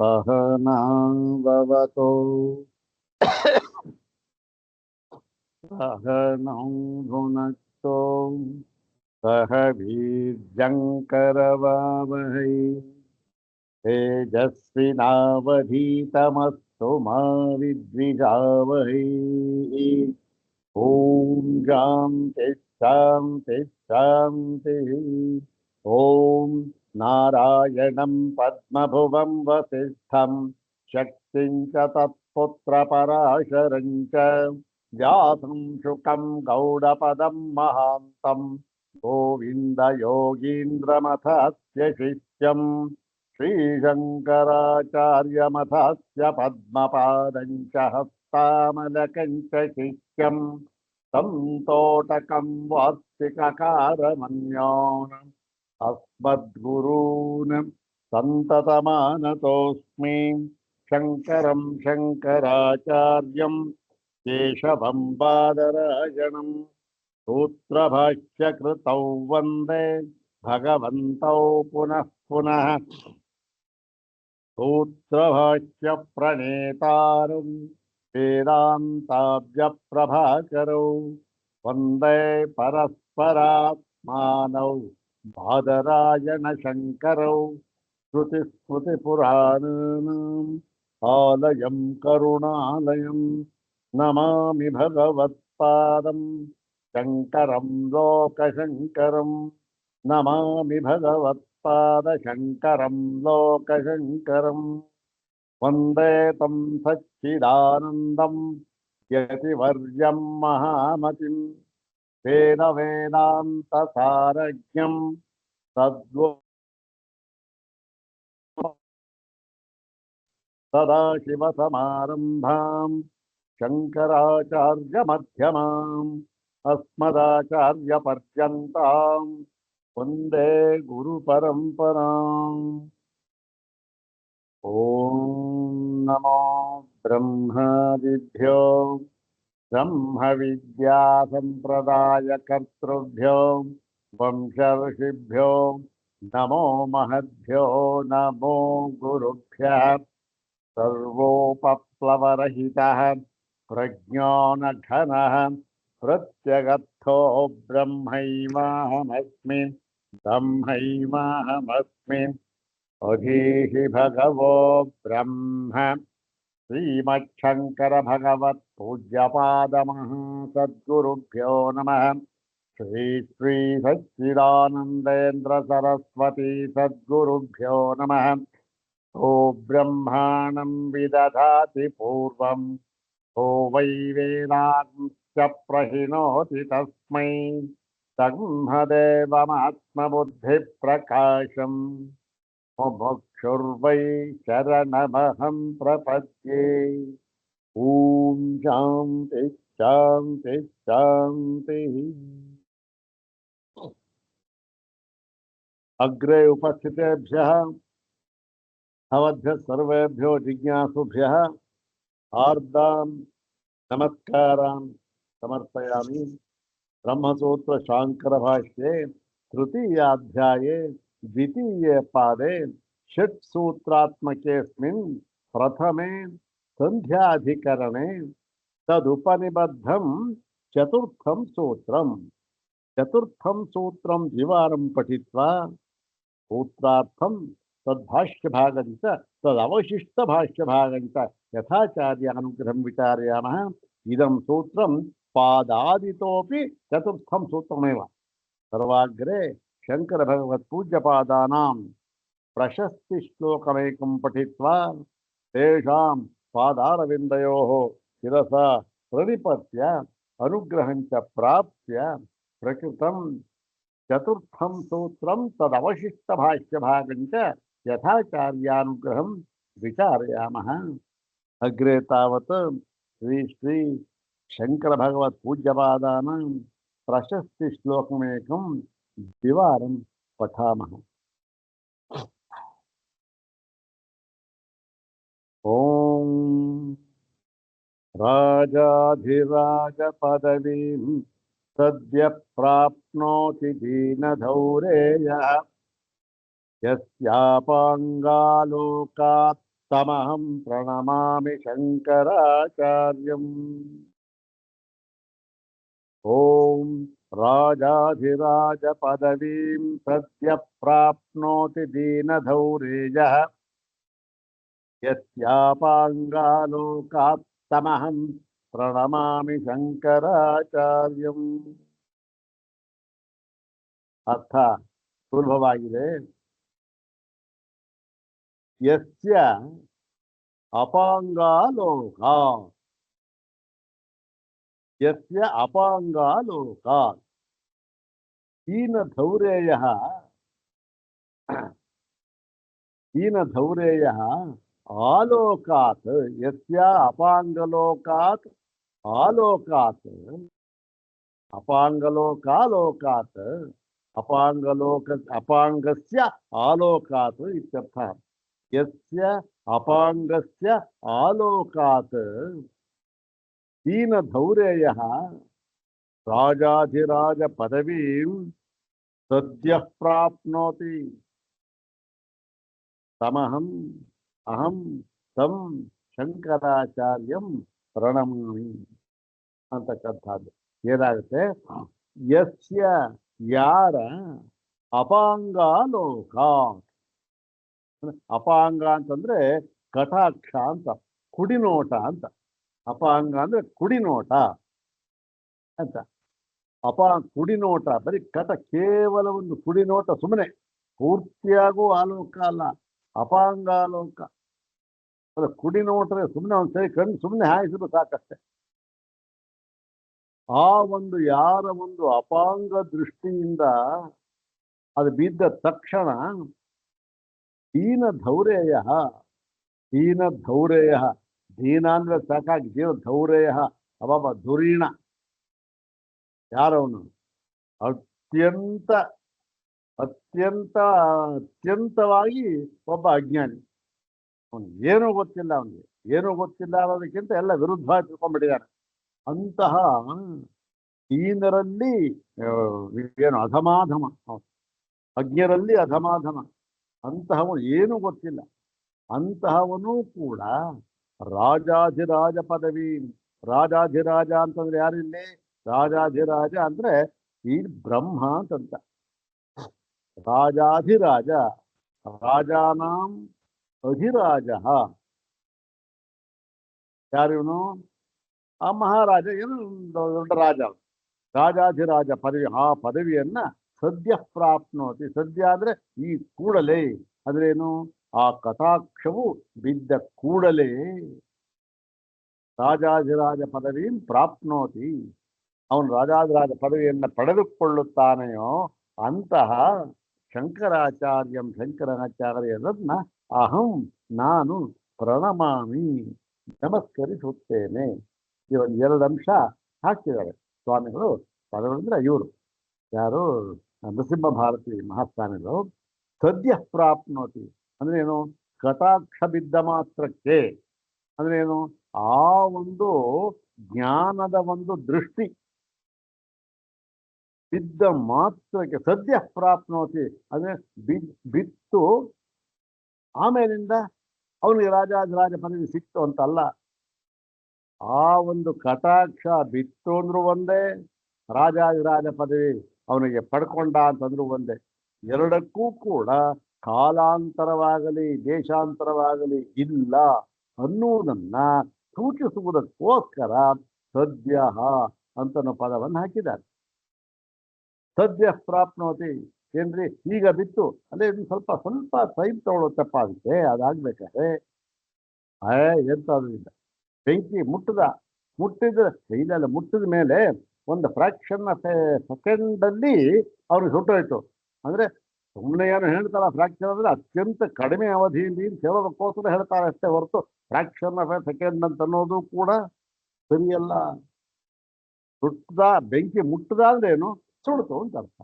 सहनाववतु सहनौ भुनक्तु सह वीर्यङ्करवावहै तेजस्विनावधीतमस्तु मा विद्विषावहै। ॐ शान्ति शान्ति शान्तिः। ॐ नारायणं पद्मभुवं वसिष्ठं शक्तिं च तत्पुत्रपराशरं च व्यासं शुकं गौडपदं महान्तं गोविन्दयोगीन्द्रमथस्य शिष्यं श्रीशङ्कराचार्यमथस्य पद्मपादं च हस्तामलकं च शिष्यं तं तोटकं वार्तिककारमन्योन् अस्मद्गुरून् सन्ततमानतोऽस्मि। शङ्करं शङ्कराचार्यं केशवं बादरायणं सूत्रभाष्यकृतौ वन्दे भगवन्तौ पुनः पुनः। सूत्रभाष्यप्रणेतारं वेदान्ताव्यप्रभाकरौ वन्दे परस्परात्मानौ बादरायणशङ्करौ श्रुतिस्मृतिपुराणानाम् आलयं करुणालयं नमामि भगवत्पादं शङ्करं लोकशङ्करं नमामि भगवत्पादशङ्करं लोकशङ्करं वन्दे तं सच्चिदानन्दं यतिवर्यं महामतिं वेदान्तसारज्ञं सदाशिवसमारम्भां शङ्कराचार्यमध्यमाम् अस्मदाचार्यपर्यन्तां वन्दे गुरुपरम्पराम्। ॐ नमो ब्रह्मादिभ्यो ब्रह्मविद्यासम्प्रदायकर्तृभ्यो वंशऋषिभ्यो नमो महद्भ्यो नमो गुरुभ्यः। सर्वोपप्लवरहितः प्रज्ञानघनः प्रत्यगर्थो ब्रह्मैवाहमस्मि ब्रह्मैवाहमस्मि अधीहि भगवो ब्रह्म श्रीमच्छङ्कर भगवत् पूज्यपादमहासद्गुरुभ्यो नमः। श्री श्री सच्चिदानन्देन्द्र सरस्वती सद्गुरुभ्यो नमः। ओ ब्रह्माणं विदधाति पूर्वं ओ वै वेदांश्च प्रहिणोति तस्मै ब्रह्मदेवमात्मबुद्धिप्रकाशम् मुमुक्षुर्वै शरणमहं प्रपद्ये। ॐ शान्ति शान्ति शान्तिः। अग्रे उपस्थितेभ्यः भवद्भ्यः सर्वेभ्यो जिज्ञासुभ्यः हार्दां नमस्कारान् समर्पयामि। ब्रह्मसूत्र शांकर भाष्ये तृतीयाध्याये द्वितीये पादे षट् सूत्रात्मकेऽस्मिन् प्रथमे संध्याधिकरणे तदुपनिबद्धं चतुर्थं सूत्रं द्विवारं पठित्वा सूत्रार्थं तद्भाष्यभागं च तदवशिष्टभाष्यभागं च यथाचार्यानुग्रहं विचारयामः। इदं सूत्रं पादादितोपि चतुर्थं सूत्रमेव। सर्वाग्रे शंकर भगवत् पूज्यपादानां प्रशस्ति श्लोकमेकं पठित्वा तेषां पादारविन्दयोः शिरसा प्रणिपत्य अनुग्रहं च प्राप्य प्रकृतं चतुर्थं सूत्रं तदवशिष्टभाष्यभागं च यथाचार्यानुग्रहं विचारयामः। अग्रे तावत् श्री श्री शंकर भगवत् पूज्यपादानां प्रशस्ति श्लोकमेकं द्विवारं पठामः। ॐ राजाधिराज पदवीं सद्य प्राप्नोति दीनधौरेयः यस्यापाङ्गालोकात् ತಮಹಂ ಪ್ರಣಮಾಮಿ ಶಂಕರಾಚಾರ್ಯಂ. ಓಂ ರಾಜಾಧಿರಾಜ ಪದವೀಂ ಸದ್ಯ ಪ್ರಾಪ್ನೋತಿ ದೀನಧೌರೇಯಃ ಯಸ್ಯಾಪಾಂಗಾಲೋಕಾತ್ತಮಹಂ ಪ್ರಣಮಾಮಿ ಶಂಕರಾಚಾರ್ಯಂ. ಅರ್ಥ ಸುಲಭವಾಗಿದೆ. ಯಸ್ಯ ಅಪಾಂಗಾಲೋಕಾತ್, ಯಸ್ಯ ಅಪಾಂಗಾಲೋಕಾತ್ ದೀನಧೌರೇಯಃ, ದೀನಧೌರೇಯಃ ಆಲೋಕಾತ್, ಯಸ್ಯ ಅಪಾಂಗಲೋಕಾತ್ ಆಲೋಕಾತ್, ಅಪಾಂಗಲೋಕಾಲೋಕಾತ್ ಅಪಾಂಗಸ್ಯ ಆಲೋಕಾತ್ ಇತ್ಯರ್ಥ. ಯಸ್ಯ ಅಪಾಂಗಸ್ಯ ಆಲೋಕಾತ್ ದೀನಧೌರೇಯಃ ರಾಜಾಧಿರಾಜ ಪದವೀಂ ಸದ್ಯಃ ಪ್ರಾಪ್ನೋತಿ ತಮಹಂ ಅಹಂ ತಂ ಶಂಕರಾಚಾರ್ಯಂ ಪ್ರಣಮಾಮಿ ಅಂತಕ್ಕಂಥದ್ದು. ಏನಾಗುತ್ತೆ? ಯಸ್ಯ ಯಾರ ಅಪಾಂಗಾಲೋಕ, ಅಪಾಂಗ ಅಂತಂದ್ರೆ ಕಟಾಕ್ಷ ಅಂತ, ಕುಡಿನೋಟ ಅಂತ. ಅಪಾಂಗ ಅಂದ್ರೆ ಕುಡಿನೋಟ ಅಂತ. ಕುಡಿನೋಟ ಬರೀ ಕಟ, ಕೇವಲ ಒಂದು ಕುಡಿನೋಟ, ಸುಮ್ಮನೆ ಪೂರ್ತಿಯಾಗೂ ಆಲೋಕ ಅಲ್ಲ, ಅಪಾಂಗಾಲೋಕ. ಕುಡಿನೋಟದ ಸುಮ್ಮನೆ ಒಂದ್ಸರಿ ಕಣ್ಣು ಸುಮ್ಮನೆ ಹಾಯಿಸಿದ್ರು ಸಾಕಷ್ಟೆ. ಆ ಒಂದು ಯಾರ ಒಂದು ಅಪಾಂಗ ದೃಷ್ಟಿಯಿಂದ ಅದು ಬಿದ್ದ ತಕ್ಷಣ ದೀನಧೌರೇಯ, ದೀನಧೌರೇಯ, ದೀನ ಅಂದ್ರೆ ಸಾಕಾಗಿ, ದೀನಧೌರೇಯ ಅಬಾಬ ಧುರೀಣ. ಯಾರವನು? ಅತ್ಯಂತ ಅತ್ಯಂತ ಅತ್ಯಂತವಾಗಿ ಒಬ್ಬ ಅಜ್ಞಾನಿ. ಅವನು ಏನೂ ಗೊತ್ತಿಲ್ಲ, ಅವನಿಗೆ ಏನೂ ಗೊತ್ತಿಲ್ಲ ಅನ್ನೋದಕ್ಕಿಂತ ಎಲ್ಲ ವಿರುದ್ಧ ತಿಳ್ಕೊಂಡ್ಬಿಟ್ಟಿದ್ದಾನೆ. ಅಂತಹ ದೀನರಲ್ಲಿ ಏನು ಅಧಮಾಧಮ, ಅಜ್ಞರಲ್ಲಿ ಅಧಮಾಧಮ. ಅಂತಹವನು ಏನೂ ಗೊತ್ತಿಲ್ಲ. ಅಂತಹವನು ಕೂಡ ರಾಜಾಧಿರಾಜ ಪದವಿ. ರಾಜಾಧಿರಾಜ ಅಂತಂದ್ರೆ ಯಾರಿಲ್ಲಿ? ರಾಜಾಧಿರಾಜ ಅಂದ್ರೆ ಈ ಬ್ರಹ್ಮ ಅಂತಂತ. ರಾಜಾಧಿರಾಜ, ರಾಜಾನಾಂ ಅಧಿರಾಜ. ಯಾರಿವನು? ಆ ಮಹಾರಾಜ, ಏನು ದೊಡ್ಡ ರಾಜ, ರಾಜಾಧಿರಾಜ ಪದವಿ. ಆ ಪದವಿಯನ್ನ ಸದ್ಯ ಪ್ರಾಪ್ನೋತಿ. ಸದ್ಯ ಅಂದ್ರೆ ಈ ಕೂಡಲೇ, ಅಂದ್ರೇನು? ಆ ಕಟಾಕ್ಷವು ಬಿದ್ದ ಕೂಡಲೇ ರಾಜಾಧಿರಾಜ ಪದವಿಯನ್ನು ಪ್ರಾಪ್ನೋತಿ. ಅವನು ರಾಜಾಧಿರಾಜ ಪದವಿಯನ್ನ ಪಡೆದುಕೊಳ್ಳುತ್ತಾನೆಯೋ ಅಂತಹ ಶಂಕರಾಚಾರ್ಯಂ, ಶಂಕರಾಚಾರ್ಯರನ್ನ ಅಹಂ ನಾನು ಪ್ರಣಮಾಮಿ ನಮಸ್ಕರಿಸುತ್ತೇನೆ. ಇವತ್ತು 2 ಅಂಶ ಹಾಕಿದ್ದಾರೆ ಸ್ವಾಮಿಗಳು. ಸ್ವಾಮಿಗಳಂದ್ರೆ ಇವರು ಯಾರು? ನರಸಿಂಹ ಭಾರತಿ ಮಹಾಸ್ವಾಮಿಗಳು. ಸದ್ಯ ಪ್ರಾಪ್ನೋತಿ ಅಂದ್ರೆ ಏನು? ಕಟಾಕ್ಷ ಬಿದ್ದ ಮಾತ್ರಕ್ಕೆ, ಅಂದ್ರೆ ಏನು? ಆ ಒಂದು ಜ್ಞಾನದ ಒಂದು ದೃಷ್ಟಿ ಬಿದ್ದ ಮಾತ್ರಕ್ಕೆ ಸದ್ಯ ಪ್ರಾಪ್ನೋತಿ ಅಂದ್ರೆ ಬಿತ್ತು, ಆಮೇಲಿಂದ ಅವನಿಗೆ ರಾಜಾಧಿರಾಜ ಪದವಿ ಸಿಕ್ತು ಅಂತಲ್ಲ. ಆ ಒಂದು ಕಟಾಕ್ಷ ಬಿತ್ತು ಅಂದ್ರೂ ಒಂದೇ, ರಾಜಾಧಿರಾಜ ಪದವಿ ಅವನಿಗೆ ಪಡ್ಕೊಂಡ ಅಂತಂದ್ರು ಒಂದೇ. ಎರಡಕ್ಕೂ ಕೂಡ ಕಾಲಾಂತರವಾಗಲಿ ದೇಶಾಂತರವಾಗಲಿ ಇಲ್ಲ ಅನ್ನುವುದನ್ನ ಸೂಚಿಸುವುದಕ್ಕೋಸ್ಕರ ಸದ್ಯ ಅಂತನೋ ಪದವನ್ನು ಹಾಕಿದ್ದಾರೆ. ಸದ್ಯ ಪ್ರಾಪ್ನೋತಿ ಏನ್ರಿ? ಈಗ ಬಿತ್ತು ಅಂದ್ರೆ ಸ್ವಲ್ಪ ಸ್ವಲ್ಪ ಟೈಮ್ ತಗೊಳ್ಳೋತ್ತಪ್ಪ ಅದಕ್ಕೆ, ಅದಾಗ್ಬೇಕಾದ್ರೆ ಎಂತಾದ್ರೂ ಬೆಂಕಿ ಮುಟ್ಟಿದ ಮೇಲೆ ಒಂದು ಫ್ರಾಕ್ಷನ್ ಸೆಕೆಂಡಲ್ಲಿ ಅವ್ರಿಗೆ ಸುಟ್ಟೋಯ್ತು. ಅಂದ್ರೆ ಸುಮ್ಮನೆ ಏನು ಹೇಳ್ತಾರ, ಫ್ರಾಕ್ಷನ್ ಅಂದ್ರೆ ಅತ್ಯಂತ ಕಡಿಮೆ ಅವಧಿಯಲ್ಲಿ ಸೇರೋದಕ್ಕೋಸ್ಕರ ಹೇಳ್ತಾರೆ ಅಷ್ಟೇ ಹೊರತು ಫ್ರಾಕ್ಷನ್ ಆಫ್ ಎ ಸೆಕೆಂಡ್ ಅಂತ ಅನ್ನೋದು ಕೂಡ ಸರಿಯಲ್ಲ. ಬೆಂಕಿ ಮುಟ್ಟದ ಅಂದ್ರೆ ಏನು? ಸುಡ್ತು ಅಂತ ಅರ್ಥ.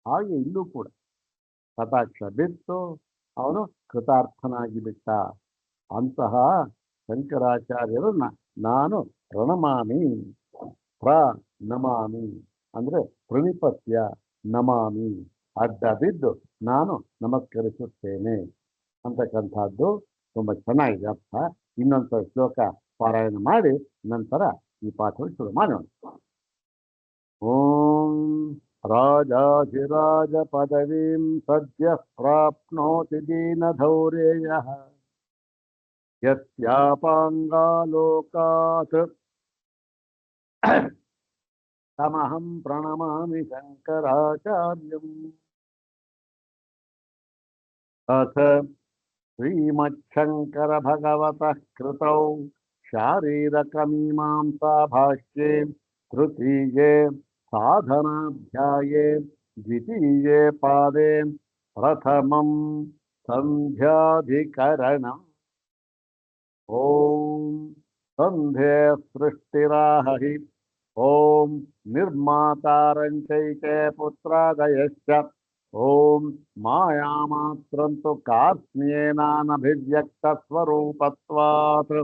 ಹಾಗೆ ಇಲ್ಲೂ ಕೂಡ ಕಟಾಕ್ಷ ಬಿತ್ತು, ಅವನು ಕೃತಾರ್ಥನಾಗಿ ಬಿಟ್ಟ. ಅಂತಹ ಶಂಕರಾಚಾರ್ಯರನ್ನ ನಾನು ಪ್ರಣಮಾಮಿ. ಪ್ರಣಮಾಮಿ ಅಂದ್ರೆ ಪ್ರಣಿಪತ್ಯ, ನಮಾಮಿ ಅಡ್ಡ ಬಿದ್ದು ನಾನು ನಮಸ್ಕರಿಸುತ್ತೇನೆ ಅಂತಕ್ಕಂಥದ್ದು ತುಂಬಾ ಚೆನ್ನಾಗಿದೆ ಅರ್ಥ. ಇನ್ನೊಂದು ಶ್ಲೋಕ ಪಾರಾಯಣ ಮಾಡಿ ನಂತರ ಈ ಪಾಠವನ್ನು ಶುರು ಮಾಡೋಣ. ಓಂ ರಾಜಾಧಿರಾಜ ಪದವೀಂ ಸದ್ಯ ಪ್ರಾಪ್ನೋತಿ ದೀನಧೌರೇಯಃ ಯಸ್ಯಾಪಾಂಗಾಲೋಕಾತ್ ತಮಹಂ ಪ್ರಣಮಾಮಿ ಶಂಕರಾಚಾರ್ಯಂ. ಅಥ ಶ್ರೀಮಚ್ಛಂಕರ ಭಗವತಃ ಕೃತೌ ಶಾರೀರಕಮೀಮಾಂಸಾ ಭಾಷ್ಯೆ ತೃತೀಯೇ ಸಾಧನಾಧ್ಯಾಯೇ ದ್ವಿತೀಯೇ ಪಾದೇ ಪ್ರಥಮಂ ಸಂಧ್ಯಾಧಿಕರಣಂ. ಓಂ ಸಂಧ್ಯೆ ಸೃಷ್ಟಿರಾಹಿ ಓಂ ನಿರ್ಮಾತಾರಂಚೈಕೆ ಪುತ್ರಾದಯಶ್ಚ ಓಂ ಮಾಯಾಮಾತ್ರಂತು ಕಾರ್ತ್ಸ್ಯೇನಾನಭಿವ್ಯಕ್ತಸ್ವರೂಪತ್ವಾತ್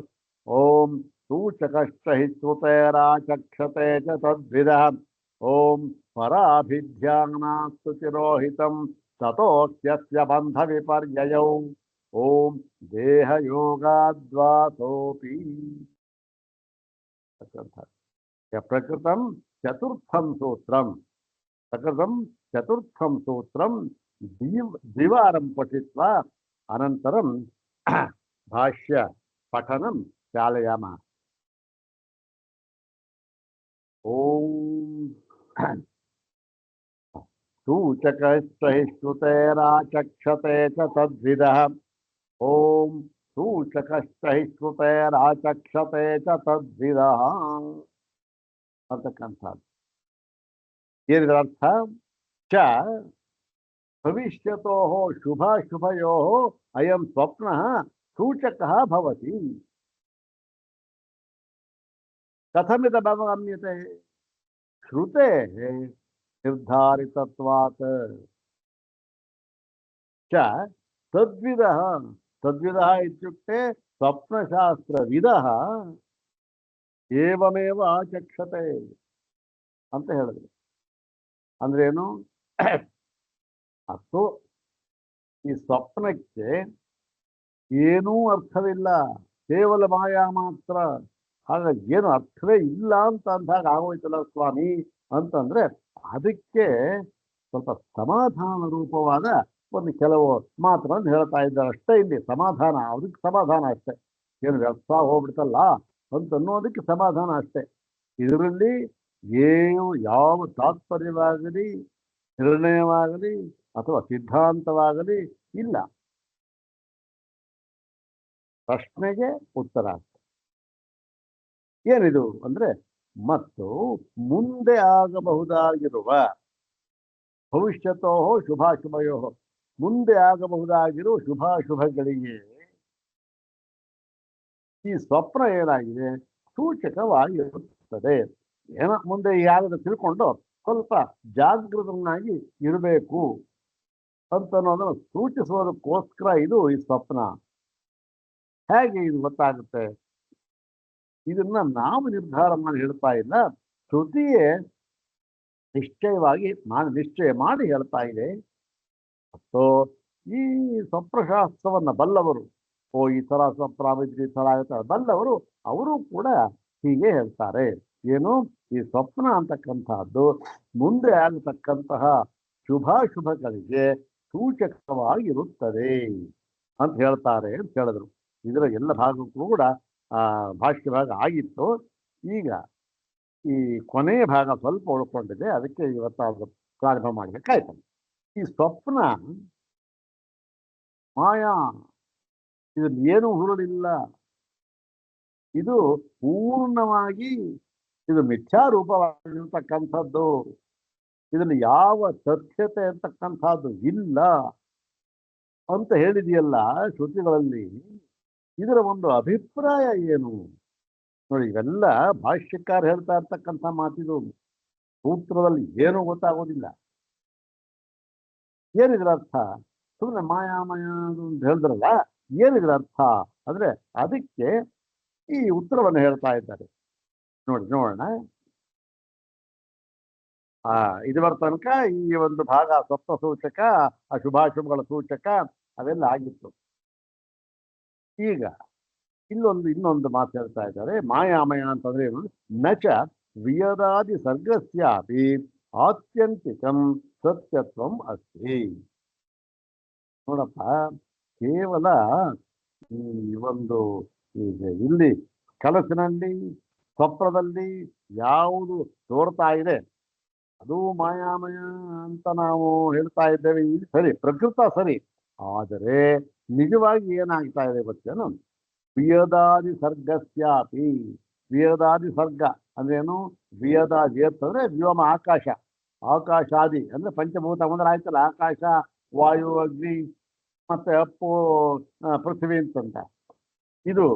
ಓಂ ಸೂಚಕಶ್ಚ ಹಿ ಶ್ರುತೇರಾಚಕ್ಷತೆ ಚ ತದ್ವಿದಃ ಓಂ ಪರಾಭಿಧ್ಯಾನಾಸ್ತು ತಿರೋಹಿತಂ ತತೋಕ್ಯಸ್ಯ ಬಂಧ ವಿಪರ್ಯಯೌ ಓಂ ದೇಹಯೋಗಾದ್ವಾಸೋಪಿ. ಪ್ರಕೃತಂ ಚತುರ್ಥಂ ಸೂತ್ರಂ ಪ್ರಕೃತಂ ಚತುರ್ಥಂ ಸೂತ್ರಂ ದ್ವಿವಾರಂ ಪಠಿತ್ವಾ ಅನಂತರಂ ಭಾಷ್ಯ ಪಠನಂ ಚಾಲಯಾಮಃ. ಓಂ ಸೂಚಕಶ್ಚ ಹಿ ಶ್ರುತೇರಾಚಕ್ಷತೆ ಚ ತದ್ವಿದಃ ಓಂ ಸೂಚಕಶ್ಚ ಹಿ ಶ್ರುತೇರಾಚಕ್ಷತೆ ಚ ತದ್ವಿದಃ ಅಂತಕ್ಕಂಥದ್ದು. ಏನಿದ್ರ ಅರ್ಥ? ಚ ಭವಿಷ್ಯತೋ ಶುಭಾಶುಭಯೋ ಅಯಂ ಸ್ವಪ್ನ ಸೂಚಕಃ ಭವತಿ. ಕಥಮಿದಮಗಮ್ಯತೆ? ಶ್ರುತೆ ನಿರ್ಧಾರಿತತ್ವಾತ್ ಚ ತದ್ವಿದಃ. ತದ್ವಿದಃ ಇತ್ಯುಕ್ತೆ ಸ್ವಪ್ನಶಾಸ್ತ್ರವಿದಃ ಏವಮೇವ ಆಚಕ್ಷತೆ ಅಂತ ಹೇಳಿದ್ರು. ಅಂದ್ರೇನು? ಅಷ್ಟು ಈ ಸ್ವಪ್ನಕ್ಕೆ ಏನೂ ಅರ್ಥವಿಲ್ಲ, ಕೇವಲ ಮಾಯಾ ಮಾತ್ರ. ಹಾಗಾಗಿ ಏನು ಅರ್ಥವೇ ಇಲ್ಲ ಅಂತ ಅಂದಾಗ ಆಗೋಯ್ತಲ್ಲ ಸ್ವಾಮಿ ಅಂತಂದ್ರೆ ಅದಕ್ಕೆ ಸ್ವಲ್ಪ ಸಮಾಧಾನ ರೂಪವಾದ ಒಂದು ಕೆಲವು ಮಾತನ್ನು ಹೇಳ್ತಾ ಇದ್ದಾರೆ ಅಷ್ಟೇ. ಇಲ್ಲಿ ಸಮಾಧಾನ, ಅದಕ್ಕೆ ಸಮಾಧಾನ ಅಷ್ಟೇ. ಏನು ವ್ಯರ್ಥ ಹೋಗ್ಬಿಡ್ತಲ್ಲ ಅಂತ ಅನ್ನೋದಕ್ಕೆ ಸಮಾಧಾನ ಅಷ್ಟೇ. ಇದರಲ್ಲಿ ಏನು ಯಾವ ತಾತ್ಪರ್ಯವಾಗಲಿ ನಿರ್ಣಯವಾಗಲಿ ಅಥವಾ ಸಿದ್ಧಾಂತವಾಗಲಿ ಇಲ್ಲ. ಪ್ರಶ್ನೆಗೆ ಉತ್ತರ ಅಷ್ಟೆ. ಏನಿದು ಅಂದ್ರೆ, ಮತ್ತು ಮುಂದೆ ಆಗಬಹುದಾಗಿರುವ ಭವಿಷ್ಯತೋ ಶುಭಾಶುಭಯೋ, ಮುಂದೆ ಆಗಬಹುದಾಗಿರುವ ಶುಭಾಶುಭಗಳಿಗೆ ಈ ಸ್ವಪ್ನ ಏನಾಗಿದೆ ಸೂಚಕವಾಗಿರುತ್ತದೆ. ಏನೋ ಮುಂದೆ ಯಾವ್ದು ತಿಳ್ಕೊಂಡು ಸ್ವಲ್ಪ ಜಾಗೃತನಾಗಿ ಇರಬೇಕು ಅಂತ ಅನ್ನೋದನ್ನು ಸೂಚಿಸೋದಕ್ಕೋಸ್ಕರ ಇದು ಈ ಸ್ವಪ್ನ. ಹೇಗೆ ಇದು ಗೊತ್ತಾಗುತ್ತೆ? ಇದನ್ನ ನಾವು ನಿರ್ಧಾರ ಮಾಡಿ ಹೇಳ್ತಾ ಇಲ್ಲ, ಶ್ರುತಿಯೇ ನಿಶ್ಚಯವಾಗಿ ನಿಶ್ಚಯ ಮಾಡಿ ಹೇಳ್ತಾ ಇದೆ. ಸೊ ಈ ಸ್ವಪ್ನಶಾಸ್ತ್ರವನ್ನ ಬಲ್ಲವರು, ಈ ಥರ ಸ್ವಪ್ನ ಈ ಥರ ಆಗುತ್ತೆ ಬಲ್ಲವರು, ಅವರು ಕೂಡ ಹೀಗೆ ಹೇಳ್ತಾರೆ. ಏನು? ಈ ಸ್ವಪ್ನ ಅಂತಕ್ಕಂತಹದ್ದು ಮುಂದೆ ಆಗತಕ್ಕಂತಹ ಶುಭಾಶುಭಗಳಿಗೆ ಸೂಚಕವಾಗಿರುತ್ತದೆ ಅಂತ ಹೇಳ್ತಾರೆ ಅಂತ ಹೇಳಿದ್ರು. ಇದರ ಎಲ್ಲ ಭಾಗಕ್ಕೂ ಕೂಡ ಭಾಷ್ಯ ಭಾಗ ಆಗಿತ್ತು. ಈಗ ಈ ಕೊನೆಯ ಭಾಗ ಸ್ವಲ್ಪ ಉಳ್ಕೊಂಡಿದೆ, ಅದಕ್ಕೆ ಇವತ್ತು ಪ್ರಾರಂಭ ಮಾಡಬೇಕಾಯ್ತು. ಈ ಸ್ವಪ್ನ ಮಾಯಾ, ಇದ್ರಲ್ಲಿ ಏನು ಹುರುಳಿಲ್ಲ. ಇದು ಪೂರ್ಣವಾಗಿ ಇದು ಮಿಥ್ಯಾರೂಪವಾಗಿರ್ತಕ್ಕಂಥದ್ದು. ಇದರಲ್ಲಿ ಯಾವ ತಥ್ಯತೆ ಅಂತಕ್ಕಂಥದ್ದು ಇಲ್ಲ ಅಂತ ಹೇಳಿದೆಯಲ್ಲ ಶ್ರುತಿಗಳಲ್ಲಿ. ಇದರ ಒಂದು ಅಭಿಪ್ರಾಯ ಏನು ನೋಡಿ? ಇವೆಲ್ಲ ಭಾಷ್ಯಕಾರ ಹೇಳ್ತಾ ಇರ್ತಕ್ಕಂಥ ಮಾತಿದು. ಸೂತ್ರದಲ್ಲಿ ಏನೂ ಗೊತ್ತಾಗೋದಿಲ್ಲ. ಏನಿದ್ರ ಅರ್ಥ? ಸುಮ್ಮನೆ ಮಾಯಾಮಯ ಅಂತ ಹೇಳಿದ್ರಲ್ಲ, ಏನಿದ್ರ ಅರ್ಥ ಅಂದ್ರೆ ಅದಕ್ಕೆ ಈ ಉತ್ತರವನ್ನು ಹೇಳ್ತಾ ಇದ್ದಾರೆ. ನೋಡೋಣ. ಇದರ ತನಕ ಈ ಒಂದು ಭಾಗ ಸ್ವಪ್ನ ಸೂಚಕ, ಅಶುಭಾಶುಭಗಳ ಸೂಚಕ ಅವೆಲ್ಲ ಆಗಿತ್ತು. ಈಗ ಇನ್ನೊಂದು ಮಾತು ಹೇಳ್ತಾ ಇದ್ದಾರೆ. ಮಾಯಾಮಯ ಅಂತಂದ್ರೆ ಏನು? ನಚ ವಿಯದಾದಿ ಸರ್ಗಸ್ಯಾಪಿ ಆತ್ಯಂತಿಕಂ ಸತ್ಯತ್ವಂ ಅಸ್ತಿ. ನೋಡಪ್ಪ, ಕೇವಲ ಈ ಒಂದು ಇಲ್ಲಿ ಕನಸಿನಲ್ಲಿ ಸ್ವಪ್ನದಲ್ಲಿ ಯಾವುದು ತೋರ್ತಾ ಇದೆ ಅದು ಮಾಯಾಮಯ ಅಂತ ನಾವು ಹೇಳ್ತಾ ಇದ್ದೇವೆ. ಇದು ಸರಿ, ಪ್ರಕೃತ ಸರಿ. ಆದರೆ ನಿಜವಾಗಿ ಏನಾಗ್ತಾ ಇದೆ ಗೊತ್ತೇನು? ವಿಯದಾದಿ ಸರ್ಗಸ್ಯಾಪಿ. ವಿಯದಾದಿ ಸರ್ಗ ಅಂದ್ರೇನು? ವಿಯದಾದಿ ಅಂತಂದ್ರೆ ವ್ಯೋಮ, ಆಕಾಶ. ಆಕಾಶಾದಿ ಅಂದ್ರೆ ಪಂಚಭೂತ ಅಂದ್ರೆ ಆಯ್ತಲ್ಲ, ಆಕಾಶ, ವಾಯು, ಅಗ್ನಿ ಮತ್ತೆ ಅಪ್ಪು, ಪೃಥ್ವಿ ಅಂತಂತ. ಇದು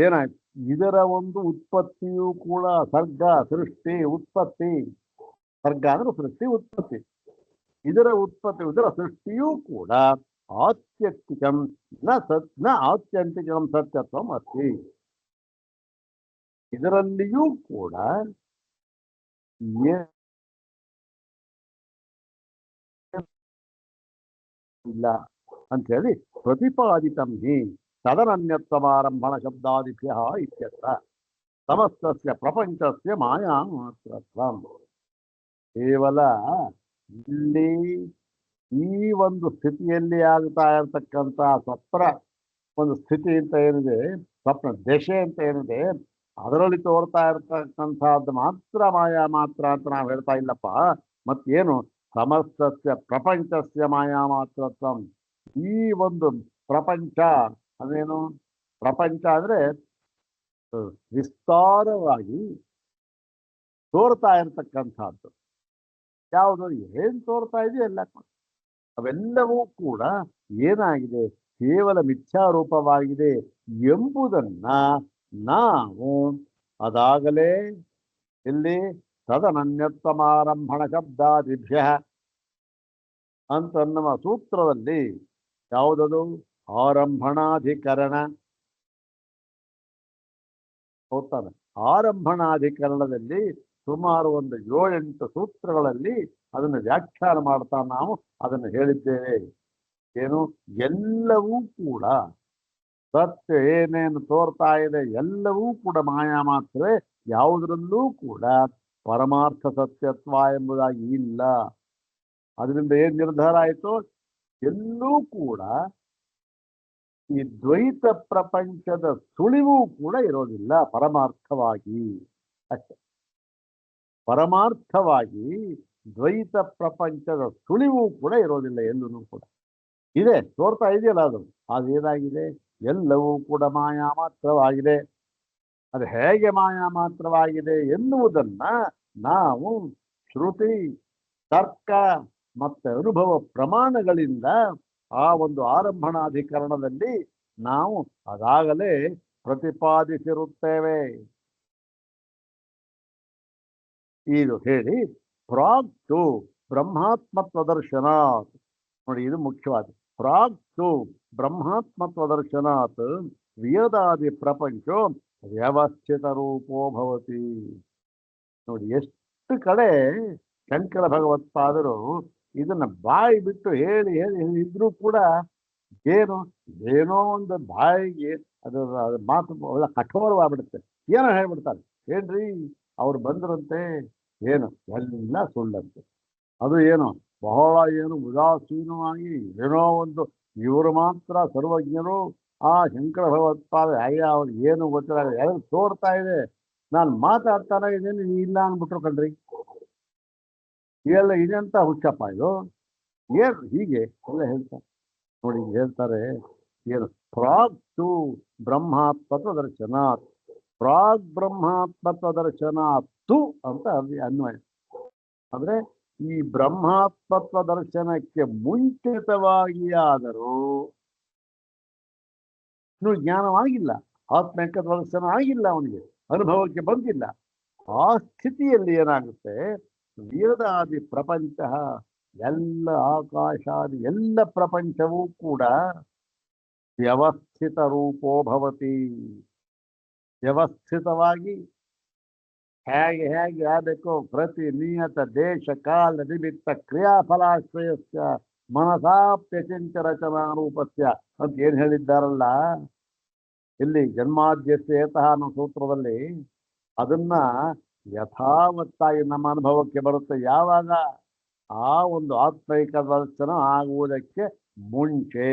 ಏನಾಯ್ತು? ಇದರ ಒಂದು ಉತ್ಪತ್ತಿಯೂ ಕೂಡ ಸರ್ಗ, ಸೃಷ್ಟಿ, ಉತ್ಪತ್ತಿ. ಸರ್ಗ ಅಂದ್ರೆ ಸೃಷ್ಟಿ, ಉತ್ಪತ್ತಿ. ಇದರ ಸೃಷ್ಟಿಯೂ ಕೂಡ ಆತ್ಯಂತಿಕಂ ನ ಆತ್ಯಂತಿಕಂ ಸತ್ಯತ್ವಂ ಅಸ್ತಿ. ಇದರಲ್ಲಿಯೂ ಕೂಡ ಇಲ್ಲ ಅಂತ ಹೇಳಿ ಪ್ರತಿಪಾದಿತಂ ಹಿ ತದನನ್ಯತ್ವಮಾರಂಭಣ ಶಬ್ದಾದಿಭ್ಯ ಇತ್ಯರ್ಥ. ಸಮಸ್ತಸ್ಯ ಪ್ರಪಂಚಸ್ಯ ಮಾಯಾ ಮಾತ್ರತ್ವಂ. ಕೇವಲ ಇಲ್ಲಿ ಈ ಒಂದು ಸ್ಥಿತಿಯಲ್ಲಿ ಆಗ್ತಾ ಇರತಕ್ಕಂಥ ಸ್ವಪ್ನ ಒಂದು ಸ್ಥಿತಿ ಅಂತ ಏನಿದೆ, ಸ್ವಪ್ನ ದಶೆ ಅಂತ ಏನಿದೆ, ಅದರಲ್ಲಿ ತೋರ್ತಾ ಇರತಕ್ಕಂಥದ್ದು ಮಾತ್ರ ಮಾಯಾ ಮಾತ್ರ ಅಂತ ನಾವು ಹೇಳ್ತಾ ಇಲ್ಲಪ್ಪ. ಮತ್ತೇನು? ಸಮಸ್ತಸ್ಯ ಪ್ರಪಂಚಸ್ಯ ಮಾಯಾ ಮಾತ್ರತ್ವಂ. ಈ ಒಂದು ಪ್ರಪಂಚ ಅದೇನು? ಪ್ರಪಂಚ ಅಂದ್ರೆ ವಿಸ್ತಾರವಾಗಿ ತೋರ್ತಾ ಇರತಕ್ಕಂಥದ್ದು ಯಾವುದು? ಏನ್ ತೋರ್ತಾ ಇದೆಯಲ್ಲ ಅವೆಲ್ಲವೂ ಕೂಡ ಏನಾಗಿದೆ? ಕೇವಲ ಮಿಥ್ಯಾರೂಪವಾಗಿದೆ ಎಂಬುದನ್ನ ನಾವು ಅದಾಗಲೇ ಇಲ್ಲಿ ತದನನ್ಯತ್ವಮಾರಂಭಣ ಶಬ್ದಾದಿಭ್ಯ ಅಂತ ನಮ್ಮ ಸೂತ್ರದಲ್ಲಿ ಯಾವುದದು? ಆರಂಭಣಾಧಿಕರಣ. ಹೋಗ್ತಾನೆ. ಆರಂಭಣಾಧಿಕರಣದಲ್ಲಿ ಸುಮಾರು ಒಂದು 7-8 ಸೂತ್ರಗಳಲ್ಲಿ ಅದನ್ನು ವ್ಯಾಖ್ಯಾನ ಮಾಡ್ತಾ ನಾವು ಅದನ್ನು ಹೇಳಿದ್ದೇವೆ. ಏನು? ಎಲ್ಲವೂ ಕೂಡ ಸತ್ಯ ಏನೇನು ತೋರ್ತಾ ಇದೆ ಎಲ್ಲವೂ ಕೂಡ ಮಾಯಾ ಮಾತ್ರವೇ. ಯಾವುದರಲ್ಲೂ ಕೂಡ ಪರಮಾರ್ಥ ಸತ್ಯತ್ವ ಎಂಬುದಾಗಿ ಇಲ್ಲ. ಅದರಿಂದ ಏನ್ ನಿರ್ಧಾರ ಆಯಿತು? ಎಲ್ಲೂ ಕೂಡ ಈ ದ್ವೈತ ಪ್ರಪಂಚದ ಸುಳಿವು ಕೂಡ ಇರೋದಿಲ್ಲ ಪರಮಾರ್ಥವಾಗಿ. ಅಷ್ಟೆ. ಪರಮಾರ್ಥವಾಗಿ ದ್ವೈತ ಪ್ರಪಂಚದ ಸುಳಿವು ಕೂಡ ಇರೋದಿಲ್ಲ ಎಲ್ಲೂ ಕೂಡ. ಇದೆ, ತೋರ್ತಾ ಇದೆಯಲ್ಲ ಅದು. ಅದೇನಾಗಿದೆ? ಎಲ್ಲವೂ ಕೂಡ ಮಾಯಾ ಮಾತ್ರವಾಗಿದೆ. ಅದು ಹೇಗೆ ಮಾಯಾ ಮಾತ್ರವಾಗಿದೆ ಎನ್ನುವುದನ್ನ ನಾವು ಶ್ರುತಿ, ತರ್ಕ ಮತ್ತೆ ಅನುಭವ ಪ್ರಮಾಣಗಳಿಂದ ಆ ಒಂದು ಆರಂಭಣಾಧಿಕರಣದಲ್ಲಿ ನಾವು ಅದಾಗಲೇ ಪ್ರತಿಪಾದಿಸಿರುತ್ತೇವೆ. ಇದು ಹೇಳಿ ಪ್ರಾಗ್ತು ಬ್ರಹ್ಮಾತ್ಮತ್ವ ದರ್ಶನಾತ್. ನೋಡಿ, ಇದು ಮುಖ್ಯವಾದ. ಪ್ರಾಗ್ತು ಬ್ರಹ್ಮಾತ್ಮತ್ವ ದರ್ಶನಾತ್ ವಿಯದಾದಿ ಪ್ರಪಂಚೋ ವ್ಯವಸ್ಥಿತ ರೂಪೋ ಭವತಿ. ನೋಡಿ, ಎಷ್ಟು ಕಡೆ ಶಂಕರ ಭಗವತ್ಪಾದರು ಇದನ್ನ ಬಾಯಿ ಬಿಟ್ಟು ಹೇಳಿ ಇದ್ರೂ ಕೂಡ ಏನೋ ಒಂದು ಬಾಯಿಗೆ ಅದು ಮಾತು ಕಠೋರವಾಗ್ಬಿಡುತ್ತೆ. ಏನೋ ಹೇಳ್ಬಿಡ್ತಾರೆ. ಏನ್ರಿ ಅವ್ರು ಬಂದ್ರಂತೆ, ಏನು ಎಲ್ಲ ಸುಳ್ಳಂತೆ. ಅದು ಏನು ಬಹಳ ಉದಾಸೀನವಾಗಿ ಏನೋ ಒಂದು ಇವರು ಮಾತ್ರ ಸರ್ವಜ್ಞರು. ಆ ಶಂಕರ ಭಗವತ್ಪಾದ ಅವ್ರಿಗೆ ಏನು ಗೊತ್ತಿಲ್ಲ, ಎಲ್ಲ ತೋರ್ತಾ ಇದೆ. ನಾನು ಮಾತಾಡ್ತಾನೆ ಇದೇನು ಇಲ್ಲ ಅಂದ್ಬಿಟ್ರು ಕಣ್ರಿ. ಇವೆಲ್ಲ ಇದೆಂತ ಹುಚ್ಚಪ್ಪ ಇದು? ಏನು ಹೀಗೆ ಎಲ್ಲ ಹೇಳ್ತಾರೆ. ನೋಡಿ, ಹೇಳ್ತಾರೆ ಏನು? ಪ್ರಾಗ್ತು ಬ್ರಹ್ಮಾತ್ಮತ್ವ ದರ್ಶನಾತ್. ಪ್ರಾಗ್ ಬ್ರಹ್ಮಾತ್ಮತ್ವ ದರ್ಶನಾತ್ತು ಅಂತ ಅನ್ವಯ. ಅಂದ್ರೆ ಈ ಬ್ರಹ್ಮಾತ್ಮತ್ವ ದರ್ಶನಕ್ಕೆ ಮುಂಚಿತವಾಗಿ ಆದರೂ ಇನ್ನೂ ಜ್ಞಾನವಾಗಿಲ್ಲ, ಆತ್ಮಕ ದರ್ಶನ ಆಗಿಲ್ಲ, ಅವನಿಗೆ ಅನುಭವಕ್ಕೆ ಬಂದಿಲ್ಲ. ಆ ಸ್ಥಿತಿಯಲ್ಲಿ ಏನಾಗುತ್ತೆ? ವೇದಾದಿ ಪ್ರಪಂಚ ಎಲ್ಲ ಆಕಾಶಾದಿ ಎಲ್ಲ ಪ್ರಪಂಚವೂ ಕೂಡ ವ್ಯವಸ್ಥಿತ ರೂಪೋ ಭವತಿ. ವ್ಯವಸ್ಥಿತವಾಗಿ ಹೇಗೆ ಆಗಬೇಕು? ಪ್ರತಿ ನಿಯತ ದೇಶ ಕಾಲ ನಿಮಿತ್ತ ಕ್ರಿಯಾಫಲಾಶ್ರಯಸ್ಯ ಮನಸಾಪ್ಯ ಚಿಂತ ರಚನಾ ರೂಪಸ್ಯ ಅಂತ ಏನ್ ಹೇಳಿದ್ದಾರಲ್ಲ, ಇಲ್ಲಿ ಜನ್ಮಾದ್ಯಸ್ಯೇತಃ ಅನ್ನೋ ಸೂತ್ರದಲ್ಲಿ ಅದನ್ನ ಯಥಾವತ್ತಾಗಿ ನಮ್ಮ ಅನುಭವಕ್ಕೆ ಬರುತ್ತೆ ಯಾವಾಗ ಆ ಒಂದು ಆತ್ಮೈಕ ದರ್ಶನ ಆಗುವುದಕ್ಕೆ ಮುಂಚೆ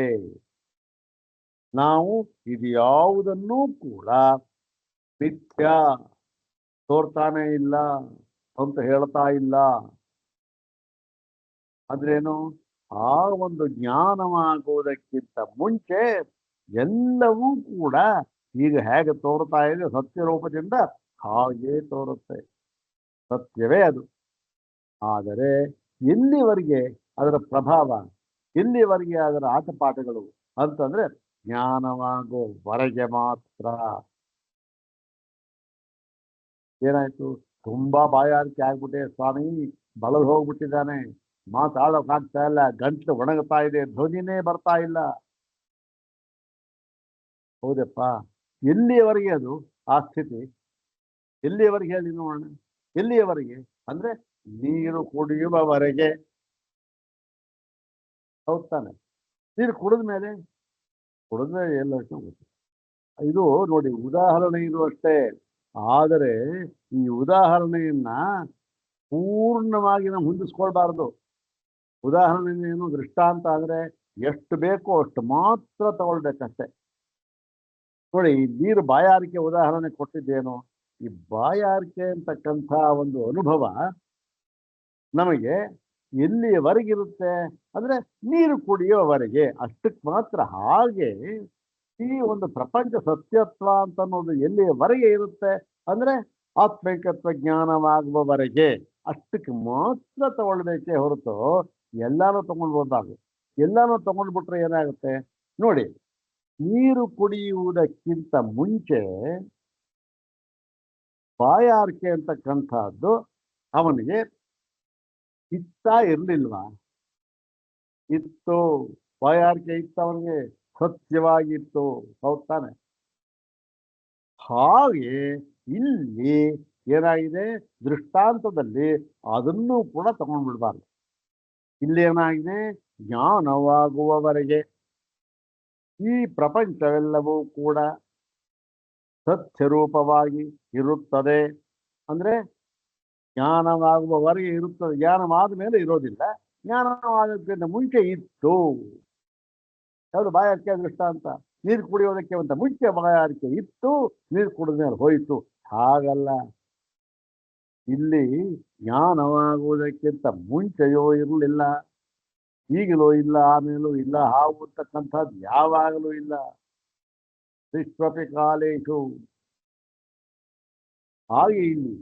ನಾವು ಇದು ಯಾವುದನ್ನೂ ಕೂಡ ಮಿಥ್ಯ ತೋರ್ತಾನೆ ಇಲ್ಲ ಅಂತ ಹೇಳ್ತಾ ಇಲ್ಲ. ಅಂದ್ರೇನು? ಆ ಒಂದು ಜ್ಞಾನವಾಗುವುದಕ್ಕಿಂತ ಮುಂಚೆ ಎಲ್ಲವೂ ಕೂಡ ಈಗ ಹೇಗೆ ತೋರ್ತಾ ಇದೆ ಸತ್ಯರೂಪದಿಂದ ಹಾಗೇ ತೋರುತ್ತೆ, ಸತ್ಯವೇ ಅದು. ಆದರೆ ಎಲ್ಲಿವರೆಗೆ ಅದರ ಪ್ರಭಾವ, ಎಲ್ಲಿವರೆಗೆ ಅದರ ಆಟಪಾಠಗಳು ಅಂತಂದ್ರೆ ಜ್ಞಾನವಾಗುವವರೆಗೆ ಮಾತ್ರ. ಏನಾಯ್ತು? ತುಂಬಾ ಬಾಯಾರಿಕೆ ಆಗ್ಬಿಟ್ಟೆ ಸ್ವಾಮಿ, ಬಳದು ಹೋಗ್ಬಿಟ್ಟಿದ್ದಾನೆ, ಮಾತಾಡೋಕ್ಕಾಗ್ತಾ ಇಲ್ಲ, ಗಂಟ್ಲು ಒಣಗ್ತಾ ಇದೆ, ಧ್ವನಿನೇ ಬರ್ತಾ ಇಲ್ಲ. ಹೌದಪ್ಪ, ಎಲ್ಲಿಯವರೆಗೆ ಅದು ಆ ಸ್ಥಿತಿ? ಎಲ್ಲಿಯವರೆಗೆ ಹೇಳಿ ನೋಡೋಣ? ಎಲ್ಲಿಯವರೆಗೆ ಅಂದ್ರೆ ನೀರು ಕುಡಿಯುವವರೆಗೆ. ಹೌದ್ ತಾನೆ? ನೀರು ಕುಡಿದ್ಮೇಲೆ ಎಲ್ಲ ಗೊತ್ತು. ಇದು ನೋಡಿ ಉದಾಹರಣೆ ಇದು ಅಷ್ಟೇ. ಆದರೆ ಈ ಉದಾಹರಣೆಯನ್ನ ಪೂರ್ಣವಾಗಿ ನಾವು ಹೊಂದಿಸ್ಕೊಳ್ಬಾರ್ದು. ಉದಾಹರಣೆ ಏನು, ದೃಷ್ಟಾಂತ ಅಂದ್ರೆ ಎಷ್ಟು ಬೇಕೋ ಅಷ್ಟು ಮಾತ್ರ ತಗೊಳ್ಬೇಕಷ್ಟೆ. ನೋಡಿ, ಈ ನೀರು ಬಾಯಾರಿಕೆ ಉದಾಹರಣೆ ಕೊಟ್ಟಿದ್ದೇನು? ಈ ಬಾಯಾರಿಕೆ ಅಂತಕ್ಕಂಥ ಒಂದು ಅನುಭವ ನಮಗೆ ಎಲ್ಲಿಯವರೆಗಿರುತ್ತೆ ಅಂದ್ರೆ ನೀರು ಕುಡಿಯೋವರೆಗೆ, ಅಷ್ಟಕ್ಕೆ ಮಾತ್ರ. ಹಾಗೆ ಈ ಒಂದು ಪ್ರಪಂಚ ಸತ್ಯತ್ವ ಅಂತ ಅನ್ನೋದು ಎಲ್ಲಿಯವರೆಗೆ ಇರುತ್ತೆ ಅಂದ್ರೆ ಆತ್ಮೈಕತ್ವ ಜ್ಞಾನವಾಗುವವರೆಗೆ, ಅಷ್ಟಕ್ಕೆ ಮಾತ್ರ ತಗೊಳ್ಬೇಕೇ ಹೊರತು ಎಲ್ಲಾನು ತಗೊಂಡ್ಬೋದಾಗು. ಎಲ್ಲಾನು ತಗೊಂಡ್ಬಿಟ್ರೆ ಏನಾಗುತ್ತೆ ನೋಡಿ, ನೀರು ಕುಡಿಯುವುದಕ್ಕಿಂತ ಮುಂಚೆ ಬಾಯಾರಿಕೆ ಅಂತಕ್ಕಂಥದ್ದು ಅವನಿಗೆ ಇತ್ತಾ ಇರ್ಲಿಲ್ವಾ? ಇತ್ತು. ಬಾಯಾರಿಕೆ ಇತ್ತು, ಅವನಿಗೆ ಸತ್ಯವಾಗಿತ್ತು. ಹೌದ್ ತಾನೆ? ಹಾಗೆ ಇಲ್ಲಿ ಏನಾಗಿದೆ, ದೃಷ್ಟಾಂತದಲ್ಲಿ ಅದನ್ನು ಕೂಡ ತಗೊಂಡ್ಬಿಡ್ಬಾರ್ದು. ಇಲ್ಲೇನಾಗಿದೆ, ಜ್ಞಾನವಾಗುವವರೆಗೆ ಈ ಪ್ರಪಂಚವೆಲ್ಲವೂ ಕೂಡ ಸತ್ಯರೂಪವಾಗಿ ಇರುತ್ತದೆ. ಅಂದ್ರೆ ಜ್ಞಾನವಾಗುವವರೆಗೆ ಇರುತ್ತದೆ, ಜ್ಞಾನವಾದ ಮೇಲೆ ಇರೋದಿಲ್ಲ. ಜ್ಞಾನವಾಗೋದಕ್ಕಿಂತ ಮುಂಚೆ ಇತ್ತು. ಯಾವುದು? ಬಾಯಾರಿಕೆ ದೃಷ್ಟಾಂತ. ನೀರು ಕುಡಿಯೋದಕ್ಕೆ ಅಂತ ಮುಂಚೆ ಬಾಯಾರಿಕೆ ಇತ್ತು, ನೀರು ಕುಡಿದ ಮೇಲೆ ಹೋಯಿತು. ಹಾಗಲ್ಲ, ಇಲ್ಲಿ ಜ್ಞಾನವಾಗುವುದಕ್ಕಿಂತ ಮುಂಚೆಯೋ ಇರಲಿಲ್ಲ, ಈಗಲೂ ಇಲ್ಲ, ಆಮೇಲೂ ಇಲ್ಲ. ಹಾವು ಅಂತಕ್ಕಂಥದ್ದು ಯಾವಾಗಲೂ ಇಲ್ಲ. ವಿಶ್ವಪಿ ಕಾಲೇಶು. ಹಾಗೆ ಇಲ್ಲಿ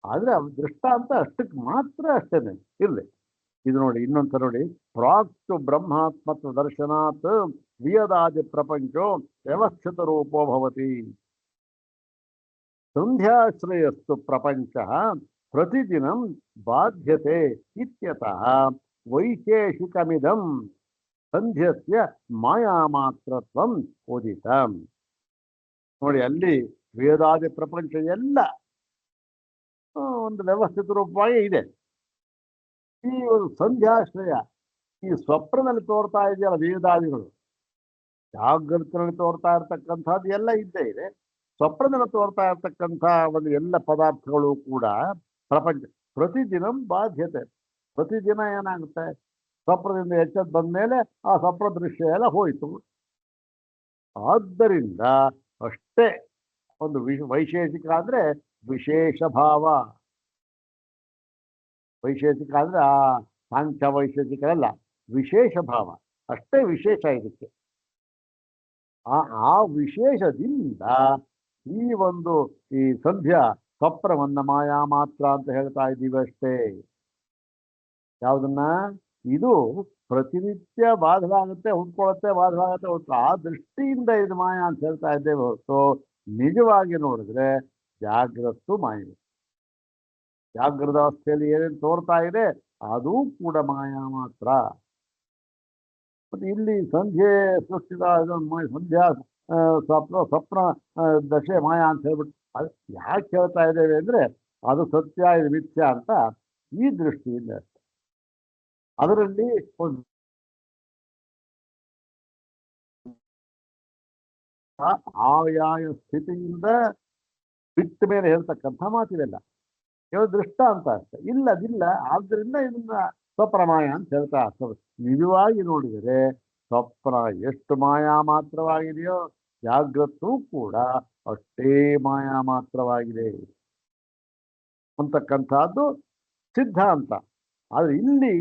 ಆದ್ರೆ ದೃಷ್ಟಾಂತ ಅಷ್ಟಕ್ಕೆ ಮಾತ್ರ ಅಷ್ಟೇನೆ ಇರ್ಲಿ. ಇದು ನೋಡಿ, ಇನ್ನೊಂದ್ಸ ನೋಡಿ, ಪ್ರಾಕ್ತು ಬ್ರಹ್ಮಾತ್ಮತ್ವ ದರ್ಶನಾತ್ ವಿಯದಾದಿ ಪ್ರಪಂಚೋ ವ್ಯವಸ್ಥಿತ ರೂಪೋ ಭವತಿ. ಸಂಧ್ಯಾಶ್ರಯಸ್ತು ಪ್ರಪಂಚ ಪ್ರತಿದಿನಂ ಬಾಧ್ಯತೆ ಇತ್ಯತಃ ವೈಶೇಷಿಕಮಿದಂ ಸಂಧ್ಯಸ್ಯ ಮಾಯಾ ಮಾತ್ರತ್ವಂ ಉದಿತಂ. ನೋಡಿ, ಅಲ್ಲಿ ವೇದಾದಿ ಪ್ರಪಂಚ ಎಲ್ಲ ಒಂದು ವ್ಯವಸ್ಥಿತ ರೂಪವಾಗಿ ಇದೆ. ಈ ಒಂದು ಸಂಧ್ಯಾಶ್ರಯ, ಈ ಸ್ವಪ್ನದಲ್ಲಿ ತೋರ್ತಾ ಇದೆಯಲ್ಲ ವೇದಾದಿಗಳು, ಜಾಗೃತಿನಲ್ಲಿ ತೋರ್ತಾ ಇರ್ತಕ್ಕಂಥದ್ದು ಎಲ್ಲ ಇದ್ದೇ ಇದೆ. ಸ್ವಪ್ನದಲ್ಲಿ ತೋರ್ತಾ ಇರ್ತಕ್ಕಂಥ ಒಂದು ಎಲ್ಲ ಪದಾರ್ಥಗಳು ಕೂಡ ಪ್ರಪಂಚ ಪ್ರತಿದಿನ ಬಾಧ್ಯತೆ. ಪ್ರತಿದಿನ ಏನಾಗುತ್ತೆ, ಸ್ವಪ್ನದಿಂದ ಎಚ್ಚೆತ್ತು ಬಂದ ಮೇಲೆ ಆ ಸ್ವಪ್ನ ದೃಶ್ಯ ಎಲ್ಲ ಹೋಯಿತು. ಆದ್ದರಿಂದ ಅಷ್ಟೇ ಒಂದು ವೈಶೇಷಿಕ ಅಂದ್ರೆ ವಿಶೇಷ ಭಾವ. ವೈಶೇಷಿಕ ಅಂದ್ರೆ ಆ ಸಾಂಖ್ಯ ವೈಶೇಷಿಕ ಅಲ್ಲ, ವಿಶೇಷ ಭಾವ ಅಷ್ಟೇ ವಿಶೇಷ ಇದಕ್ಕೆ. ಆ ವಿಶೇಷದಿಂದ ಈ ಒಂದು ಈ ಸಂಧ್ಯಾ ಸ್ವಪ್ನವನ್ನ ಮಾಯಾ ಮಾತ್ರ ಅಂತ ಹೇಳ್ತಾ ಇದ್ದೀವಿ ಅಷ್ಟೇ. ಯಾವುದನ್ನ? ಇದು ಪ್ರತಿನಿತ್ಯ ಬಾಧವಾಗುತ್ತೆ, ಹುಡ್ಕೊಳತ್ತೆ, ಬಾಧವಾಗುತ್ತೆ, ಹೊತ್ತು ಆ ದೃಷ್ಟಿಯಿಂದ ಇದು ಮಾಯಾ ಅಂತ ಹೇಳ್ತಾ ಇದ್ದೇವೆ ಹೊರತು ನಿಜವಾಗಿ ನೋಡಿದ್ರೆ ಜಾಗ್ರತ್ತು ಮಾಯ. ಜಾಗೃತ ಅವಸ್ಥೆಯಲ್ಲಿ ಏನೇನು ತೋರ್ತಾ ಇದೆ ಅದೂ ಕೂಡ ಮಾಯಾ ಮಾತ್ರ. ಮತ್ತೆ ಇಲ್ಲಿ ಸಂಧ್ಯೆ ಸೃಷ್ಟಿದ ಸಂಧ್ಯಾ ಸ್ವಪ್ನ ದಶೆ ಮಾಯಾ ಅಂತ ಹೇಳ್ಬಿಟ್ಟು ಅದು ಯಾಕೆ ಹೇಳ್ತಾ ಇದ್ದೇವೆ ಅಂದ್ರೆ ಅದು ಸತ್ಯ, ಇದು ಮಿಥ್ಯ ಅಂತ ಈ ದೃಷ್ಟಿಯಿಂದ. ಅದರಲ್ಲಿ ಒಂದು ಆಯಾಯ ಸ್ಥಿತಿಯಿಂದ ಬಿಟ್ಟ ಮೇಲೆ ಹೇಳ್ತಕ್ಕಂಥ ಮಾತಿದೆಲ್ಲ ಇವಾಗ ದೃಷ್ಟ ಅಂತ ಅಷ್ಟೆ ಇಲ್ಲದಿಲ್ಲ ಆದ್ದರಿಂದ ಇದನ್ನ ಸ್ವಪ್ರಮಾಯ ಅಂತ ಹೇಳ್ತಾ ನಿಜವಾಗಿ ನೋಡಿದರೆ ಸ್ವಪ್ನ ಎಷ್ಟು ಮಾಯಾ ಮಾತ್ರವಾಗಿದೆಯೋ ಜಾಗ್ರತೂ ಕೂಡ ಅಷ್ಟೇ ಮಾಯಾ ಮಾತ್ರವಾಗಿದೆ ಅಂತಕ್ಕಂಥದ್ದು ಸಿದ್ಧಾಂತ. ಆದ್ರೆ ಇಲ್ಲಿ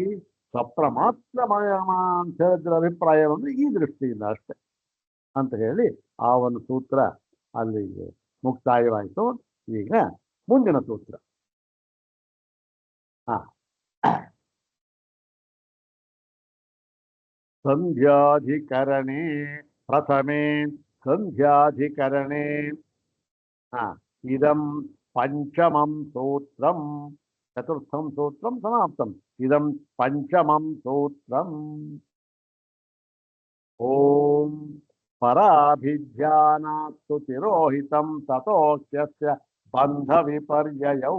ಸ್ವಪ್ನ ಮಾತ್ರ ಮಾಯಾಮ ಅಂತ ಹೇಳಿದ್ರ ಅಭಿಪ್ರಾಯ ಅಂದ್ರೆ ಈ ದೃಷ್ಟಿಯಿಂದ ಅಷ್ಟೆ ಅಂತ ಹೇಳಿ ಆ ಒಂದು ಸೂತ್ರ ಅಲ್ಲಿಗೆ ಮುಕ್ತಾಯವಾಯಿತು. ಈಗ ಮುಂದಿನ ಸೂತ್ರ. ಸಂಧ್ಯಾಧಿಕರಣೆ ಪ್ರಥಮೆ ಸಂಧ್ಯಾಧಿಕರಣೆ ಇದಂ ಪಂಚಮಂ ಸೂತ್ರಂ ಚತುರ್ಥಂ ಸೂತ್ರಂ ಸಮಾಪ್ತಂ ಇದಂ ಪಂಚಮಂ ಸೂತ್ರಂ ಓಂ ಪರಾಭಿಧ್ಯಾನಾತ್ತು ತಿರೋಹಿತಂ ತತೋಕ್ಯಸ್ಯ ಬಂಧ ವಿಪರ್ಯಯೌ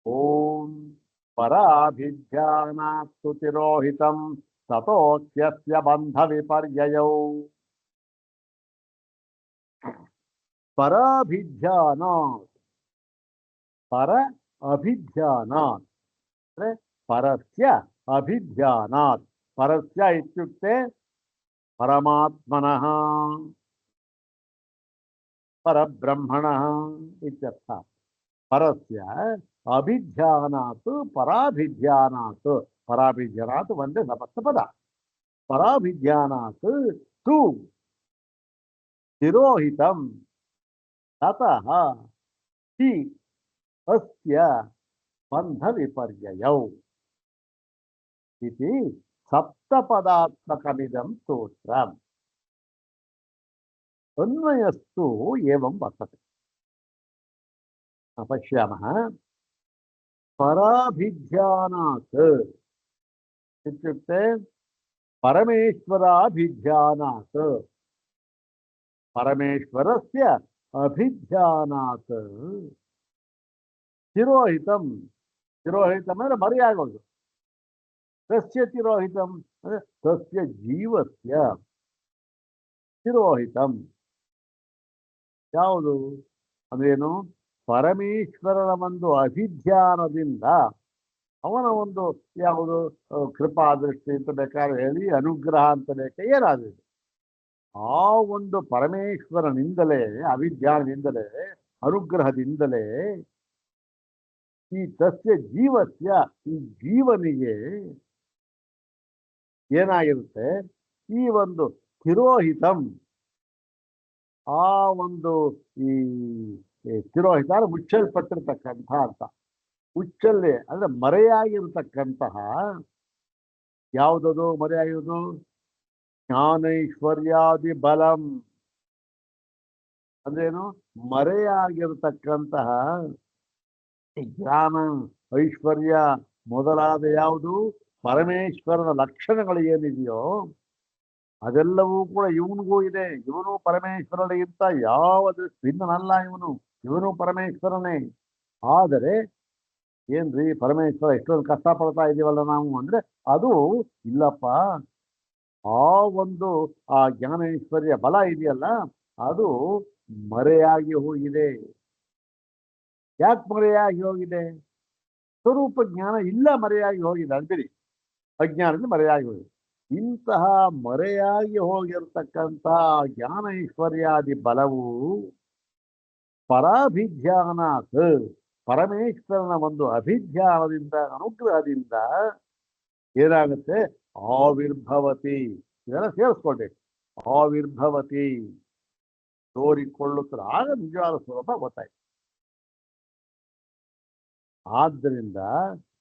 ಓಂ ಪರಾಭಿಧ್ಯಾನಾತ್ತು ತಿರೋಹಿತಂ ತತೋಕ್ಯಸ್ಯ ಬಂಧ ವಿಪರ್ಯಯೌ. ಪರಾಭಿಧ್ಯಾನಾತ್ ಪರ ಅಭಿಧ್ಯಾನಾತ್ ಅಂದ್ರೆ ಪರಸ್ಯ ಅಭಿಧ್ಯಾನಾತ್ ಪರಸ್ಯ ಇತ್ಯುಕ್ತೆ ಪರಮಾತ್ಮನಃ ಪರಬ್ರಹ್ಮಣಃ ಇತ್ಯರ್ಥ. ಪರಸ್ಯ ಅಭಿಧ್ಯಾನಾತ್ ಪರಾಭಿಧ್ಯಾನಾತ್ ಪರಾಭಿಧ್ಯಾನಾತ್ ಒಂದೇ ಸಮಸ್ತ ಪದ. ಪರಾಭಿಧ್ಯಾನಾತ್ ತು ತಿರೋಹಿತಂ ತತಃ ಹಿ ಅಸ್ಯ ಬಂಧ ವಿಪರ್ಯಯೌ ಇತಿ ಸಪ್ತಪದಾತ್ಮಕಮಿದಂ ಸೂತ್ರಂ. ಅನ್ವಯಸ್ತು ಏವಂ ವರ್ತತೆ. ಪಶ್ಯಾಮಃ. ಪರಾಭಿಧ್ಯಾನಾತ್ ಇತ್ಯುಕ್ತೆ ಪರಮೇಶ್ವರಾಭಿಧ್ಯಾನಾತ್ ಪರಮೇಶ್ವರಸ್ಯ ಅಭಿಧ್ಯಾನಾತ್ ತಿರೋಹಿತಂ ತಿರೋಹಿತಂ ಅಂದ್ರೆ ಮರೆಯಾಗೋದು. ತಸ್ಯ ತಿರೋಹಿತಂ ಅಂದ್ರೆ ತಸ್ಯ ಜೀವಸ್ಯ ತಿರೋಹಿತಂ ಯಾವುದು ಅಂದ್ರೇನು? ಪರಮೇಶ್ವರನ ಒಂದು ಅಭಿಧ್ಯಾನದಿಂದ ಅವನ ಒಂದು ಯಾವುದು ಕೃಪಾ ದೃಷ್ಟಿ ಅಂತ ಬೇಕಾದ್ರೆ ಹೇಳಿ ಅನುಗ್ರಹ ಅಂತ ಬೇಕಾ ಏನಾದ್ರು ಆ ಒಂದು ಪರಮೇಶ್ವರನಿಂದಲೇ ಅಭಿಧ್ಯಾನದಿಂದಲೇ ಅನುಗ್ರಹದಿಂದಲೇ ಈ ತಸ್ಯ ಜೀವಸ್ಯ ಈ ಜೀವನಿಗೆ ಏನಾಗಿರುತ್ತೆ? ಈ ಒಂದು ತಿರೋಹಿತಂ ಆ ಒಂದು ಈ ತಿರೋಹಿತ ಅಂದ್ರೆ ಮುಚ್ಚಲ್ಪಟ್ಟಿರ್ತಕ್ಕಂಥ ಅಂತ. ಮುಚ್ಚಲ್ಲಿ ಅಂದ್ರೆ ಮರೆಯಾಗಿರ್ತಕ್ಕಂತಹ ಯಾವುದದು ಮರೆಯಾಗಿರೋದು? ಜ್ಞಾನೈಶ್ವರ್ಯಾದಿ ಬಲಂ ಅಂದ್ರೇನು? ಮರೆಯಾಗಿರ್ತಕ್ಕಂತಹ ಜ್ಞಾನ ಐಶ್ವರ್ಯ ಮೊದಲಾದ ಯಾವುದು ಪರಮೇಶ್ವರನ ಲಕ್ಷಣಗಳು ಏನಿದೆಯೋ ಅದೆಲ್ಲವೂ ಕೂಡ ಇವನಿಗೂ ಇದೆ. ಇವನು ಪರಮೇಶ್ವರನಿಗಿಂತ ಯಾವ ಭಿನ್ನನಲ್ಲ. ಇವನು ಪರಮೇಶ್ವರನೇ. ಆದರೆ ಏನ್ರಿ ಪರಮೇಶ್ವರ ಎಷ್ಟೊಂದು ಕಷ್ಟಪಡ್ತಾ ಇದೀವಲ್ಲ ನಾವು ಅಂದ್ರೆ ಅದು ಇಲ್ಲಪ್ಪ. ಆ ಒಂದು ಆ ಜ್ಞಾನೇಶ್ವರ್ಯ ಬಲ ಇದೆಯಲ್ಲ ಅದು ಮರೆಯಾಗಿ ಹೋಗಿದೆ. ಯಾಕೆ ಮರೆಯಾಗಿ ಹೋಗಿದೆ? ಸ್ವರೂಪ ಜ್ಞಾನ ಇಲ್ಲ, ಮರೆಯಾಗಿ ಹೋಗಿದೆ ಅಂತೀರಿ. ಅಜ್ಞಾನದಿಂದ ಮರೆಯಾಗಿ ಹೋಗಿದೆ. ಇಂತಹ ಮರೆಯಾಗಿ ಹೋಗಿರ್ತಕ್ಕಂಥ ಜ್ಞಾನ ಐಶ್ವರ್ಯಾದಿ ಬಲವು ಪರಾಭಿಧ್ಯಾನಾತ್ ಪರಮೇಶ್ವರನ ಒಂದು ಅಭಿಧ್ಯಾನದಿಂದ ಅನುಗ್ರಹದಿಂದ ಏನಾಗುತ್ತೆ? ಆವಿರ್ಭವತಿ. ಇದೆಲ್ಲ ಸೇರಿಸ್ಕೊಳ್ಬೇಕು. ಆವಿರ್ಭವತಿ ತೋರಿಕೊಳ್ಳುತ್ತದೆ. ಆಗ ನಿಜವಾದ ಸ್ವರೂಪ ಗೊತ್ತಾಯ್ತು. ಆದ್ದರಿಂದ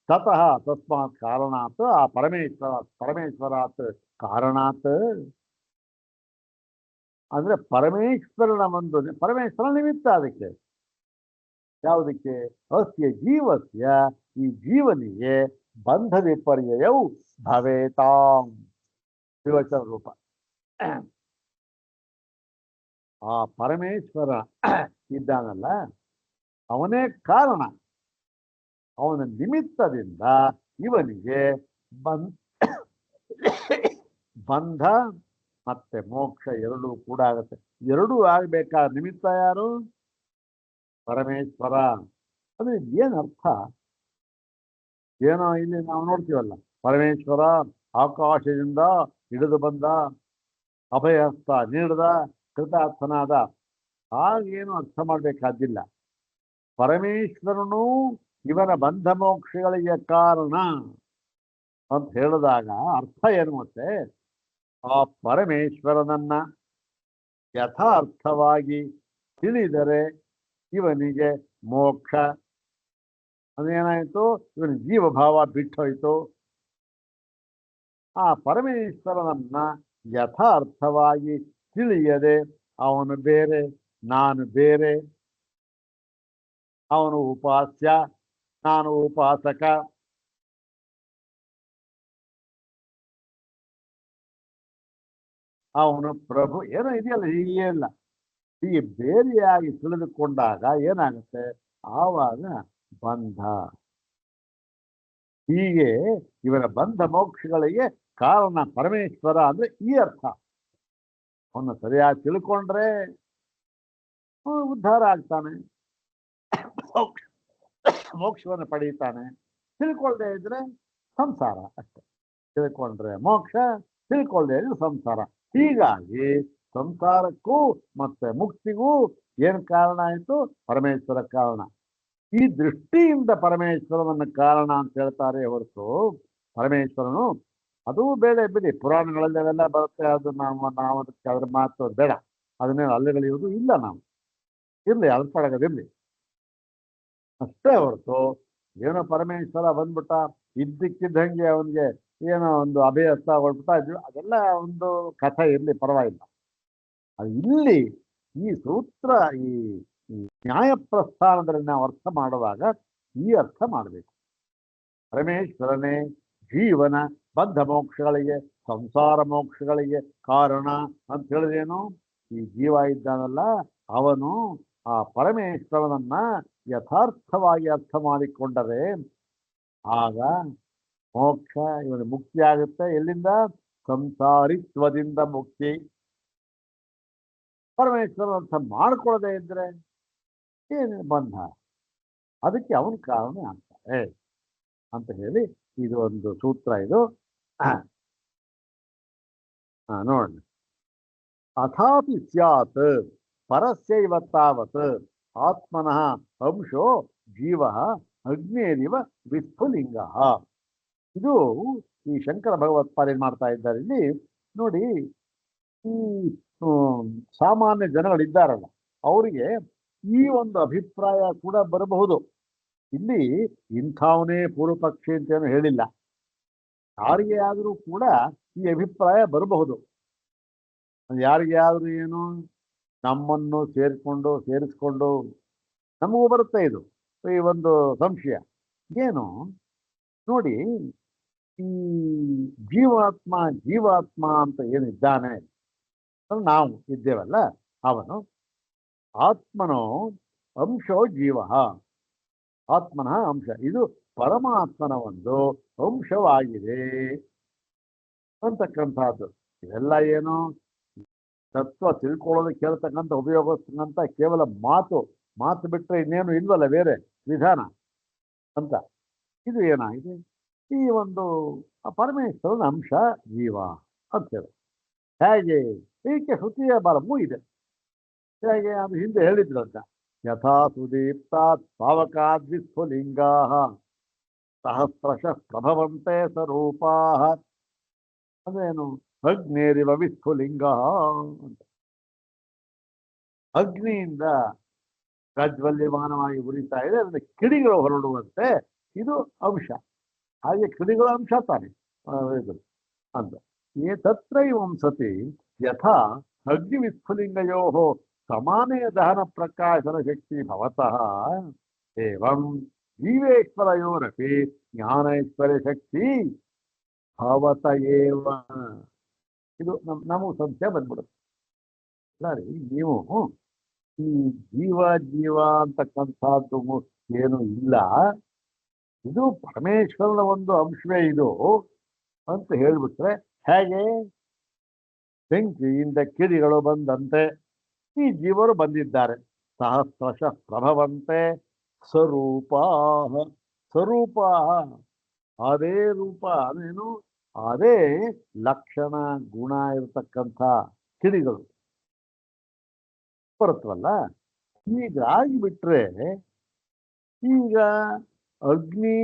ತತಃ ತಸ್ಮಾತ್ ಕಾರಣಾತ್ ಆ ಪರಮೇಶ್ವರಾತ್ ಕಾರಣಾತ್ ಅಂದ್ರೆ ಪರಮೇಶ್ವರನ ಒಂದು ಪರಮೇಶ್ವರ ನಿಮಿತ್ತ ಅದಕ್ಕೆ ಯಾವುದಕ್ಕೆ? ಅಸ್ಯ ಜೀವಸ್ಯ ಈ ಜೀವನಿಗೆ ಬಂಧ ವಿಪರ್ಯಯವು ಭವೇತಾಂ ದ್ವಿವಚನ ರೂಪ. ಆ ಪರಮೇಶ್ವರ ಇದ್ದಾನಲ್ಲ ಅವನೇ ಕಾರಣ. ಅವನ ನಿಮಿತ್ತದಿಂದ ಇವನಿಗೆ ಬಂಧ ಮತ್ತೆ ಮೋಕ್ಷ ಎರಡೂ ಕೂಡ ಆಗುತ್ತೆ. ಎರಡೂ ಆಗ್ಬೇಕಾದ ನಿಮಿತ್ತ ಯಾರು? ಪರಮೇಶ್ವರ. ಅದು ಏನು ಅರ್ಥ? ಏನೋ ಇಲ್ಲಿ ನಾವು ನೋಡ್ತೀವಲ್ಲ, ಪರಮೇಶ್ವರ ಆಕಾಶದಿಂದ ಹಿಡಿದು ಬಂದ, ಅಭಯಹಸ್ತ ನೀಡಿದ, ಕೃತಾರ್ಥನಾದ. ಹಾಗೇನು ಅರ್ಥ ಮಾಡಬೇಕಾದಿಲ್ಲ. ಪರಮೇಶ್ವರನು ಇವನ ಬಂಧ ಮೋಕ್ಷಗಳಿಗೆ ಕಾರಣ ಅಂತ ಹೇಳಿದಾಗ ಅರ್ಥ ಏನು ಮತ್ತೆ? ಆ ಪರಮೇಶ್ವರನನ್ನ ಯಥಾರ್ಥವಾಗಿ ತಿಳಿದರೆ ಇವನಿಗೆ ಮೋಕ್ಷ. ಅದೇನಾಯಿತು? ಇವನ ಜೀವಭಾವ ಬಿಟ್ಟೋಯ್ತು. ಆ ಪರಮೇಶ್ವರನನ್ನ ಯಥಾರ್ಥವಾಗಿ ತಿಳಿಯದೆ ಅವನು ಬೇರೆ, ನಾನು ಬೇರೆ, ಅವನು ಉಪಾಸ್ಯ, ನಾನು ಉಪಾಸಕ, ಅವನು ಪ್ರಭು, ಏನೋ ಇದೆಯಲ್ಲ, ಹೀಗೆ ಇಲ್ಲ. ಹೀಗೆ ಬೇರೆಯಾಗಿ ತಿಳಿದುಕೊಂಡಾಗ ಏನಾಗುತ್ತೆ? ಆವಾಗ ಬಂಧ. ಹೀಗೆ ಇವರ ಬಂಧ ಮೋಕ್ಷಗಳಿಗೆ ಕಾರಣ ಪರಮೇಶ್ವರ ಅಂದ್ರೆ ಈ ಅರ್ಥ. ಅವನು ಸರಿಯಾಗಿ ತಿಳ್ಕೊಂಡ್ರೆ ಉದ್ಧಾರ ಆಗ್ತಾನೆ, ಮೋಕ್ಷವನ್ನು ಪಡೀತಾನೆ. ತಿಳ್ಕೊಳ್ದೇ ಇದ್ರೆ ಸಂಸಾರ ಅಷ್ಟೆ. ತಿಳ್ಕೊಂಡ್ರೆ ಮೋಕ್ಷ, ತಿಳ್ಕೊಳ್ದೇ ಇದ್ರೆ ಸಂಸಾರ. ಹೀಗಾಗಿ ಸಂಸಾರಕ್ಕೂ ಮತ್ತೆ ಮುಕ್ತಿಗೂ ಏನ್ ಕಾರಣ ಆಯ್ತು? ಪರಮೇಶ್ವರ ಕಾರಣ. ಈ ದೃಷ್ಟಿಯಿಂದ ಪರಮೇಶ್ವರನನ್ನ ಕಾರಣ ಅಂತ ಹೇಳ್ತಾರೆ ಹೊರತು ಪರಮೇಶ್ವರನು ಅದು ಬೇಡ. ಬಿಡಿ, ಪುರಾಣಗಳಲ್ಲಿ ಅವೆಲ್ಲ ಬರುತ್ತೆ. ಅದು ನಾವು ಅದಕ್ಕೆ ಅದ್ರ ಮಾತು ಬೇಡ, ಅದನ್ನೇ ಅಲ್ಲಿಗಳಿಯುವುದು ಇಲ್ಲ. ನಾವು ಇರ್ಲಿ, ಅದ್ರ ಪಡಗದಿರ್ಲಿ ಅಷ್ಟೇ ಹೊರತು ಏನೋ ಪರಮೇಶ್ವರ ಬಂದ್ಬಿಟ್ಟ ಇದ್ದಕ್ಕಿದ್ದಂಗೆ ಅವನಿಗೆ ಏನೋ ಒಂದು ಅಭಯಸ್ಥ ಹೊರಬಿಟ್ಟ, ಅದೆಲ್ಲ ಒಂದು ಕಥೆ ಇರ್ಲಿ, ಪರವಾಗಿಲ್ಲ. ಅದು ಇಲ್ಲಿ ಈ ಸೂತ್ರ, ಈ ನ್ಯಾಯ ಪ್ರಸ್ಥಾನದಲ್ಲಿ ನಾವು ಅರ್ಥ ಮಾಡುವಾಗ ಈ ಅರ್ಥ ಮಾಡಬೇಕು. ಪರಮೇಶ್ವರನೇ ಜೀವನ ಬಂಧ ಮೋಕ್ಷಗಳಿಗೆ, ಸಂಸಾರ ಮೋಕ್ಷಗಳಿಗೆ ಕಾರಣ ಅಂತ ಹೇಳಿದೇನು? ಈ ಜೀವ ಇದ್ದಾನಲ್ಲ, ಅವನು ಆ ಪರಮೇಶ್ವರನನ್ನ ಯಥಾರ್ಥವಾಗಿ ಅರ್ಥ ಮಾಡಿಕೊಂಡರೆ ಆಗ ಮೋಕ್ಷ, ಇವನು ಮುಕ್ತಿ ಆಗುತ್ತೆ. ಎಲ್ಲಿಂದ? ಸಂಸಾರಿತ್ವದಿಂದ ಮುಕ್ತಿ. ಪರಮೇಶ್ವರ ಅರ್ಥ ಮಾಡ್ಕೊಳ್ಳದೆ ಇದ್ರೆ ಏನು ಬಂಧ? ಅದಕ್ಕೆ ಅವನ ಕಾರಣ ಅಂತಾರೆ ಅಂತ ಹೇಳಿ ಇದು ಒಂದು ಸೂತ್ರ. ಇದು ನೋಡಿ, ಅಥಾಪಿ ಸ್ಯಾತ್ ಪರಸ್ಯೈವ ತಾವತ್ ಆತ್ಮನಃ ಅಂಶೋ ಜೀವ ಅಗ್ನೇರಿವ ವಿಸ್ಫುಲಿಂಗ. ಇದು ಈ ಶಂಕರ ಭಗವತ್ಪಾದ ಏನ್ ಮಾಡ್ತಾ ಇದ್ದಾರೆ ಇಲ್ಲಿ ನೋಡಿ. ಈ ಸಾಮಾನ್ಯ ಜನಗಳಿದ್ದಾರಲ್ಲ, ಅವರಿಗೆ ಈ ಒಂದು ಅಭಿಪ್ರಾಯ ಕೂಡ ಬರಬಹುದು. ಇಲ್ಲಿ ಇಂಥವನೇ ಪೂರ್ವ ಪಕ್ಷಿ ಅಂತೇನು ಹೇಳಿಲ್ಲ. ಯಾರಿಗೆ ಆದರೂ ಕೂಡ ಈ ಅಭಿಪ್ರಾಯ ಬರಬಹುದು. ಯಾರಿಗೆ ಆದ್ರೂ ಏನು, ನಮ್ಮನ್ನು ಸೇರಿಸ್ಕೊಂಡು ನಮಗೂ ಬರುತ್ತೆ ಇದು ಈ ಒಂದು ಸಂಶಯ. ಏನು ನೋಡಿ, ಈ ಜೀವಾತ್ಮ ಅಂತ ಏನಿದ್ದಾನೆ, ನಾವು ಇದ್ದೇವಲ್ಲ, ಅವನು ಆತ್ಮನೋ ಅಂಶೋ ಜೀವ, ಆತ್ಮನಃ ಅಂಶ. ಇದು ಪರಮಾತ್ಮನ ಒಂದು ಅಂಶವಾಗಿದೆ ಅಂತಕ್ಕಂಥದ್ದು. ಇವೆಲ್ಲ ಏನು ತತ್ವ ತಿಳ್ಕೊಳ್ಳೋದಕ್ಕೆ ಕೇಳ್ತಕ್ಕಂಥ, ಉಪಯೋಗಿಸ್ತಕ್ಕಂಥ ಕೇವಲ ಮಾತು ಬಿಟ್ಟರೆ ಇನ್ನೇನು ಇಲ್ವಲ್ಲ ಬೇರೆ ವಿಧಾನ ಅಂತ. ಇದು ಏನಾಗಿದೆ? ಈ ಒಂದು ಪರಮೇಶ್ವರನ ಅಂಶ ಜೀವ ಅಂತೇಳಿ ಹೇಗೆ ಏಕೆ ಶ್ರುತಿಯ ಬಲವೂ ಇದೆ. ಹೇಗೆ ಅದು ಹಿಂದೆ ಹೇಳಿದ್ರಂತ, ಯಥಾ ಸುದೀಪ್ತಾತ್ ಪಾವಕಾದ್ ವಿಸ್ಫುಲಿಂಗಾ ಸಹಸ್ರಶಃ ಪ್ರಭವಂತೆ ಸ್ವರೂಪಾ. ಅದೇನು? ಅಗ್ನೇರಿವ ವಿಸ್ಫುಲಿಂಗ ಅಂತ. ಅಗ್ನಿಯಿಂದ ಪ್ರಜ್ವಲ್ಯಮಾನವಾಗಿ ಉರಿತಾ ಇದೆ, ಅದನ್ನ ಕಿಡಿಗಳು ಹೊರಡುವಂತೆ ಇದು ಅಂಶ. ಹಾಗೆ ಕಿಡಿಗಳ ಅಂಶ ತಾನೆ ಇದು ಅಂತ. ಏತತ್ರೈವಂ ಸತಿ ಯಥಾ ಅಗ್ನಿ ವಿಸ್ಫುಲಿಂಗಯೋ ಸಮಾನೇ ದಹನ ಪ್ರಕಾಶನ ಶಕ್ತಿ ಭವತಃ ಏವಂ ಜೀವೇಶ್ವರಯೋರಪಿ ಜ್ಞಾನೇಶ್ವರ ಶಕ್ತಿ ಭವತ ಏವ. ಇದು ನಮಗೂ ಸಂಶಯ ಬಂದ್ಬಿಡುತ್ತೆ. ಸರಿ, ನೀವು ಈ ಜೀವ ಅಂತಕ್ಕಂಥದ್ದು ಏನು ಇಲ್ಲ, ಇದು ಪರಮೇಶ್ವರನ ಒಂದು ಅಂಶವೇ ಇದು ಅಂತ ಹೇಳ್ಬಿಟ್ರೆ ಹೇಗೆ? ಬೆಂಕಿಯಿಂದ ಕಿಡಿಗಳು ಬಂದಂತೆ ಈ ಜೀವರು ಬಂದಿದ್ದಾರೆ. ಸಹಸ್ರಶಃ ಪ್ರಭವಂತೆ ಸ್ವರೂಪ ಸ್ವರೂಪ, ಅದೇ ರೂಪ ಅದೇನು, ಅದೇ ಲಕ್ಷಣ ಗುಣ ಇರತಕ್ಕಂಥ ಕಿಡಿಗಳು ಬರುತ್ತವಲ್ಲ. ಹೀಗಾಗಿ ಬಿಟ್ರೆ ಈಗ ಅಗ್ನಿ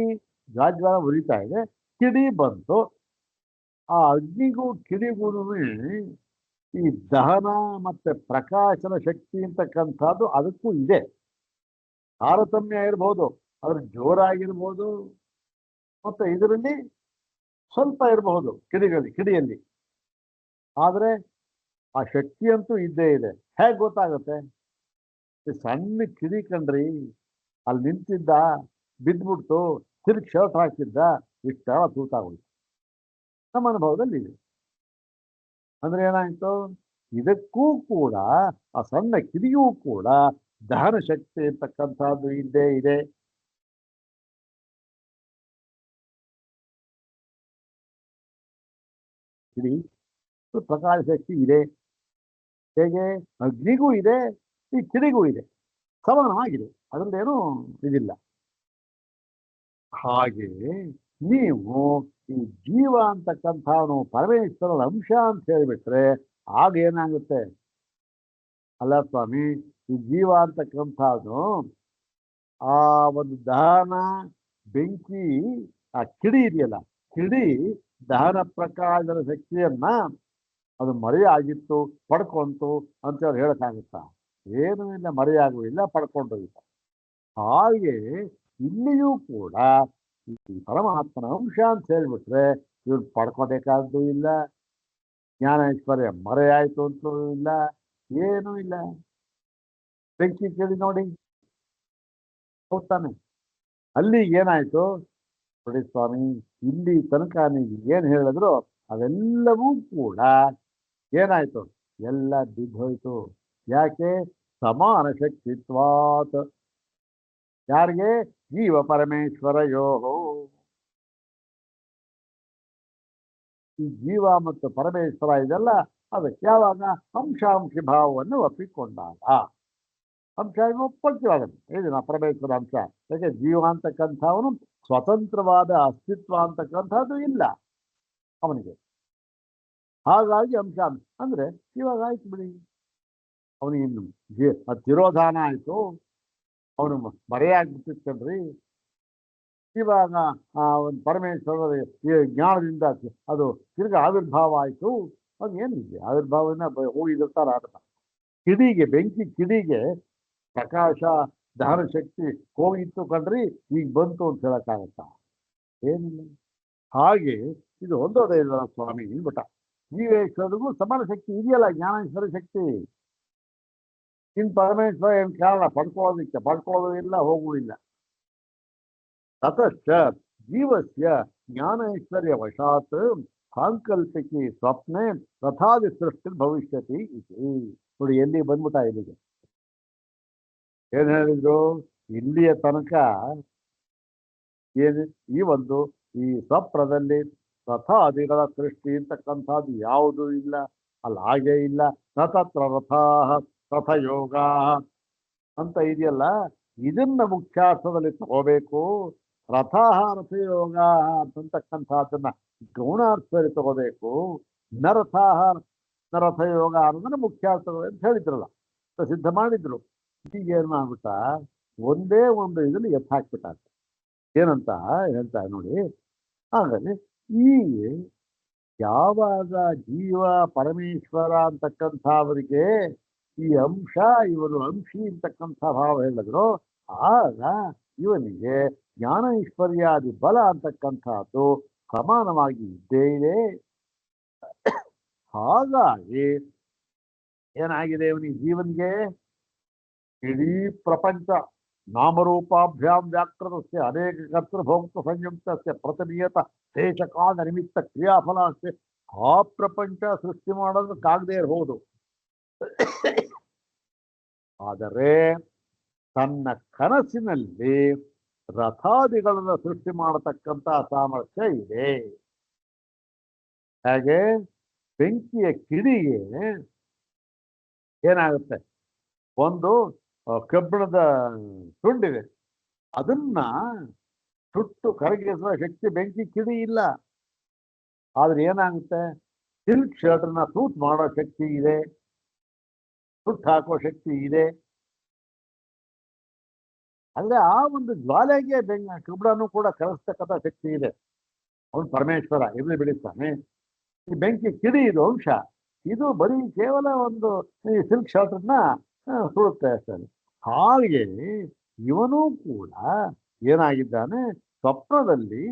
ಜಾಜ್ವಾಲ ಉರಿತಾ ಇದೆ, ಕಿಡಿ ಬಂತು. ಆ ಅಗ್ನಿಗೂ ಕಿಡಿಗೂ ಈ ದಹನ ಮತ್ತೆ ಪ್ರಕಾಶನ ಶಕ್ತಿ ಅಂತಕ್ಕಂಥದ್ದು ಅದಕ್ಕೂ ಇದೆ. ತಾರತಮ್ಯ ಇರ್ಬೋದು, ಅದ್ರ ಜೋರಾಗಿರ್ಬೋದು, ಮತ್ತೆ ಇದರಲ್ಲಿ ಸ್ವಲ್ಪ ಇರಬಹುದು ಕಿಡಿಯಲ್ಲಿ. ಆದ್ರೆ ಆ ಶಕ್ತಿ ಅಂತೂ ಇದ್ದೇ ಇದೆ. ಹೇಗೆ ಗೊತ್ತಾಗುತ್ತೆ? ಸಣ್ಣ ಕಿಡಿ ಕಣ್ರಿ, ಅಲ್ಲಿ ನಿಂತಿದ್ದ, ಬಿದ್ದ್ಬಿಡ್ತು, ತಿರುಗಿ ಶರ್ಟ್ ಹಾಕಿದ್ದ, ಇಷ್ಟ ತೂತಾಗೋಯ್ತು. ನಮ್ಮ ಅನುಭವದಲ್ಲಿ ಇದೆ. ಅಂದ್ರೆ ಏನಾಯ್ತು? ಇದಕ್ಕೂ ಕೂಡ, ಆ ಸಣ್ಣ ಕಿಡಿಯೂ ಕೂಡ ದಹನ ಶಕ್ತಿ ಇರ್ತಕ್ಕಂಥದ್ದು ಇದ್ದೇ ಇದೆ. ಕಿಡಿ ಪ್ರಕಾಶ ಶಕ್ತಿ ಇದೆ. ಹೇಗೆ ಅಗ್ನಿಗೂ ಇದೆ, ಈ ಕಿಡಿಗೂ ಇದೆ, ಸಮಾನವಾಗಿದೆ, ಅದರಲ್ಲೇನು ಇದಿಲ್ಲ. ಹಾಗೆ ನೀವು ಈ ಜೀವ ಅಂತಕ್ಕಂಥವನು ಪರಮೇಶ್ವರನ ಅಂಶ ಅಂತ ಹೇಳಿಬಿಟ್ರೆ ಆಗ ಏನಾಗುತ್ತೆ? ಅಲ್ಲ ಸ್ವಾಮಿ, ಈ ಜೀವ ಅಂತಕ್ಕಂಥವನು ಆ ಒಂದು ದಹನ ಬೆಂಕಿ, ಆ ಕಿಡಿ ಇದೆಯಲ್ಲ, ಕಿಡಿ ದಹನ ಪ್ರಕಾಶದ ಶಕ್ತಿಯನ್ನ ಅದು ಮರೆಯಾಗಿತ್ತು, ಪಡ್ಕೊಂತು ಅಂತೇಳಿ ಹೇಳಕ್ಕಾಗುತ್ತಾ? ಏನೂ ಇಲ್ಲ, ಮರೆಯಾಗುವುದಿಲ್ಲ, ಪಡ್ಕೊಂಡು ಇಲ್ಲ. ಹಾಗೆ ಇಲ್ಲಿಯೂ ಕೂಡ ಈ ಪರಮಾತ್ಮನ ಅಂಶ ಅಂತ ಹೇಳ್ಬಿಟ್ರೆ ಇವ್ರು ಪಡ್ಕೋಬೇಕಾದ್ದು ಇಲ್ಲ, ಜ್ಞಾನ ಐಶ್ವರ್ಯ ಮರೆಯಾಯ್ತು ಅಂತೂ ಇಲ್ಲ, ಏನೂ ಇಲ್ಲ. ಬೆಂಕಿ ಕೇಳಿ ನೋಡಿ, ಹೋಗ್ತಾನೆ. ಅಲ್ಲಿ ಏನಾಯ್ತು ನೋಡಿ ಸ್ವಾಮಿ, ಇಲ್ಲಿ ತನಕ ನೀವು ಏನ್ ಹೇಳಿದ್ರು ಅವೆಲ್ಲವೂ ಕೂಡ ಏನಾಯ್ತು? ಎಲ್ಲ ಬಿದ್ದೋಯ್ತು. ಯಾಕೆ? ಸಮಾನ ಶಕ್ತಿತ್ವಾತ್. ಯಾರಿಗೆ? ಜೀವ ಪರಮೇಶ್ವರಯೋ. ಈ ಜೀವ ಮತ್ತು ಪರಮೇಶ್ವರ ಇದೆಲ್ಲ ಅದಕ್ಕೆ ಯಾವಾಗ ಅಂಶಾಂಶಿ ಭಾವವನ್ನು ಒಪ್ಪಿಕೊಂಡಾಗ, ಅಂಶ ಒಪ್ಪಂತೀವಾಗುತ್ತೆ. ಇದು ನಾ ಪರಮೇಶ್ವರ ಅಂಶ. ಯಾಕೆ? ಜೀವ ಅಂತಕ್ಕಂಥವನು ಸ್ವತಂತ್ರವಾದ ಅಸ್ತಿತ್ವ ಅಂತಕ್ಕಂಥದ್ದು ಇಲ್ಲ ಅವನಿಗೆ. ಹಾಗಾಗಿ ಅಂಶ ಅಂದ್ರೆ ಇವಾಗ ಆಯ್ತು ಬಿಡಿ, ಅವನಿಗಿನ್ನು ತಿರೋಧಾನ ಆಯ್ತು, ಅವನು ಮರೆಯಾಗ್ಬಿಟ್ಟಿರ್ತಾನ್ರಿ. ಇವಾಗ ಆ ಒಂದು ಪರಮೇಶ್ವರ ಜ್ಞಾನದಿಂದ ಅದು ತಿರ್ಗ ಆವಿರ್ಭಾವ ಆಯ್ತು. ಅದು ಏನಿದೆ ಆವಿರ್ಭಾವನ ಹೋಗಿರ್ತಾರ ಆಟ. ಕಿಡಿಗೆ, ಬೆಂಕಿ ಕಿಡಿಗೆ ಪ್ರಕಾಶ ದಹನ ಶಕ್ತಿ ಹೋಗಿತ್ತು ಕಣ್ರಿ, ಈಗ ಬಂತು ಅಂತ ಹೇಳಕ್ಕಾಗತ್ತಾ? ಏನಿಲ್ಲ. ಹಾಗೆ ಇದು ಒಂದೋದೇ ಇಲ್ಲ ಸ್ವಾಮಿ ಬಟ. ಜೀವೇಶ್ವರಿಗೂ ಸಮಾನ ಶಕ್ತಿ ಇದೆಯಲ್ಲ, ಜ್ಞಾನೇಶ್ವರ ಶಕ್ತಿ. ಇನ್ ಪರಮೇಶ್ವರ ಏನ್ ಕಾರಣ ಪಡ್ಕೊಳ್ಳೋದಿಕ್ಕೆ? ಪಡ್ಕೊಳ್ಳೋದು ಇಲ್ಲ, ಹೋಗುವುದಿಲ್ಲ. ತತಶ್ಚ ಜೀವಸ್ಯ ಜ್ಞಾನೈಶ್ವರ್ಯ ವಶಾತ್ ಸಾಂಕಲ್ಪಿಕಿ ಸ್ವಪ್ನೆ ತಥಾದಿ ಸೃಷ್ಟಿ ಭವಿಷ್ಯತಿ ಇತಿ. ನೋಡಿ ಎಲ್ಲಿ ಬಂದ್ಬಿಟ್ಟ ಇಲ್ಲಿಗೆ. ಏನ್ ಹೇಳಿದ್ರು? ಇಲ್ಲಿಯ ತನಕ ಏನು ಈ ಒಂದು ಈ ಸ್ವಪ್ನದಲ್ಲಿ ರಥಾದಿಗಳ ಸೃಷ್ಟಿ ಅಂತಕ್ಕಂಥದ್ದು ಯಾವುದೂ ಇಲ್ಲ, ಅಲ್ಲಿ ಹಾಗೇ ಇಲ್ಲ. ನ ತತ್ರ ರಥಾ ರಥಯೋಗ ಅಂತ ಇದೆಯಲ್ಲ, ಇದನ್ನ ಮುಖ್ಯಾರ್ಥದಲ್ಲಿ ತಗೋಬೇಕು. ರಥಾಹ ರಥಯೋಗ ಅಂತಕ್ಕಂಥದ್ದನ್ನ ಗೌಣಾರ್ಥದಲ್ಲಿ ತಗೋಬೇಕು. ನರಥಾಹ ನರಥಯೋಗ ಅನ್ನೋದನ್ನ ಮುಖ್ಯಾರ್ಥಗಳು ಅಂತ ಹೇಳಿದ್ರಲ್ಲ, ಪ್ರಸಿದ್ಧ ಮಾಡಿದ್ರು. ಈಗ ಏನ್ ಮಾಡ್ಬಿಟ್ಟ, ಒಂದೇ ಒಂದು ಇದನ್ನು ಎತ್ತು ಹಾಕ್ಬಿಟ್ಟ. ಏನಂತ ಹೇಳ್ತಾರೆ ನೋಡಿ. ಹಾಗಾಗಿ ಈ ಯಾವಾಗ ಜೀವ ಪರಮೇಶ್ವರ ಅಂತಕ್ಕಂಥವರಿಗೆ ಈ ಅಂಶ, ಇವರು ಅಂಶಿ ಅಂತಕ್ಕಂಥ ಭಾವ ಹೇಳಿದ್ರು, ಆಗ ಇವನಿಗೆ ಜ್ಞಾನ ಐಶ್ವರ್ಯಾದಿ ಬಲ ಅಂತಕ್ಕಂಥದ್ದು ಸಮಾನವಾಗಿ ಇದ್ದೇ ಇದೆ. ಹಾಗಾಗಿ ಏನಾಗಿದೆ ಇವನಿಗೆ, ಜೀವನ್ಗೆ ಇಡೀ ಪ್ರಪಂಚ ನಾಮರೂಪಾಭ್ಯಾಂ ವ್ಯಾಕೃತಸ್ಯ ಅನೇಕ ಕರ್ತೃಭೋಕ್ತೃ ಸಂಯುಕ್ತಸ್ಯ ಪ್ರತಿನಿಯತ ದೇಶಕಾಲ ನಿಮಿತ್ತ ಕ್ರಿಯಾಫಲ ಅಷ್ಟೇ. ಆ ಪ್ರಪಂಚ ಸೃಷ್ಟಿ ಮಾಡೋದಕ್ಕಾಗದೇ ಇರಬಹುದು, ಆದರೆ ತನ್ನ ಕನಸಿನಲ್ಲಿ ರಥಾದಿಗಳನ್ನು ಸೃಷ್ಟಿ ಮಾಡತಕ್ಕಂತ ಸಾಮರ್ಥ್ಯ ಇದೆ. ಹೇಗೆ? ಬೆಂಕಿಯ ಕಿಡಿಗೆ ಏನಾಗುತ್ತೆ, ಒಂದು ಕಬ್ಬಿಣದ ತುಂಡಿದೆ, ಅದನ್ನ ಸುಟ್ಟು ಕರಗಿಸುವ ಶಕ್ತಿ ಬೆಂಕಿ ಕಿಡಿ ಇಲ್ಲ. ಆದ್ರೆ ಏನಾಗುತ್ತೆ, ಸಿಲ್ಕ್ ಶರ್ಟ್ನ ತೂತ್ ಮಾಡೋ ಶಕ್ತಿ ಇದೆ, ಸುಟ್ಟು ಹಾಕೋ ಶಕ್ತಿ ಇದೆ. ಅಂದ್ರೆ ಆ ಒಂದು ಜ್ವಾಲೆಗೆ ಕಬ್ಬಿಣನು ಕೂಡ ಕಲಿಸ್ತಕ್ಕಂಥ ಶಕ್ತಿ ಇದೆ. ಅವನು ಪರಮೇಶ್ವರ ಇರ್ಲಿ ಬಿಡಿಸ್ತಾನೆ. ಈ ಬೆಂಕಿ ಕಿಡಿ ಇದು ಅಂಶ, ಇದು ಬರೀ ಕೇವಲ ಒಂದು ಈ ಸಿಲ್ಕ್ ಶರ್ಟ್ನ ಸುಡುತ್ತೆ ಅಷ್ಟೇ. ಹಾಗೆ ಇವನೂ ಕೂಡ ಏನಾಗಿದ್ದಾನೆ, ಸ್ವಪ್ನದಲ್ಲಿ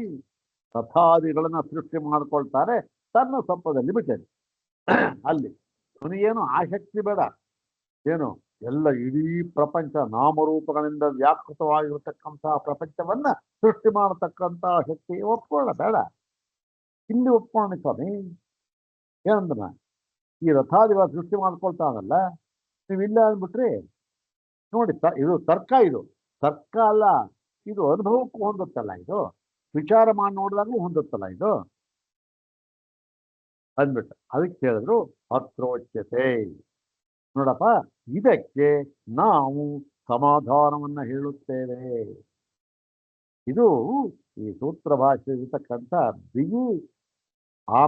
ರಥಾದಿಗಳನ್ನ ಸೃಷ್ಟಿ ಮಾಡ್ಕೊಳ್ತಾರೆ ತನ್ನ ಸ್ವಪ್ನದಲ್ಲಿ ಬಿಟ್ಟರೆ. ಅಲ್ಲಿ ಅವನಿಗೇನು ಆಸಕ್ತಿ ಬೇಡ, ಏನು ಎಲ್ಲ ಇಡೀ ಪ್ರಪಂಚ ನಾಮರೂಪಗಳಿಂದ ವ್ಯಾಕೃತವಾಗಿರತಕ್ಕಂತಹ ಪ್ರಪಂಚವನ್ನ ಸೃಷ್ಟಿ ಮಾಡತಕ್ಕಂತಹ ಶಕ್ತಿ ಒಪ್ಕೊಳ್ಳ ಬೇಡ. ಇಲ್ಲಿ ಒಪ್ಕೊಂಡು ಸ್ವಾಮಿ ಏನಂದ್ರ, ಈ ರಥಾದಿಗಳ ಸೃಷ್ಟಿ ಮಾಡ್ಕೊಳ್ತಾನಲ್ಲ, ನೀವಿಲ್ಲ ಅಂದ್ಬಿಟ್ರಿ ನೋಡಿ. ಇದು ತರ್ಕ, ಇದು ತರ್ಕ ಅಲ್ಲ, ಇದು ಅನುಭವಕ್ಕೂ ಹೊಂದುತ್ತಲ್ಲ, ಇದು ವಿಚಾರ ಮಾಡಿ ನೋಡಿದಾಗೂ ಹೊಂದುತ್ತಲ್ಲ ಇದು ಅಂದ್ಬಿಟ್ಟು. ಅದಕ್ಕೆ ಹೇಳಿದ್ರು ಅತ್ರೋಚ್ಯತೆ. ನೋಡಪ್ಪ, ಇದಕ್ಕೆ ನಾವು ಸಮಾಧಾನವನ್ನ ಹೇಳುತ್ತೇವೆ. ಇದು ಈ ಸೂತ್ರ ಭಾಷೆ ಇರತಕ್ಕಂಥ ಬಿಗಿ.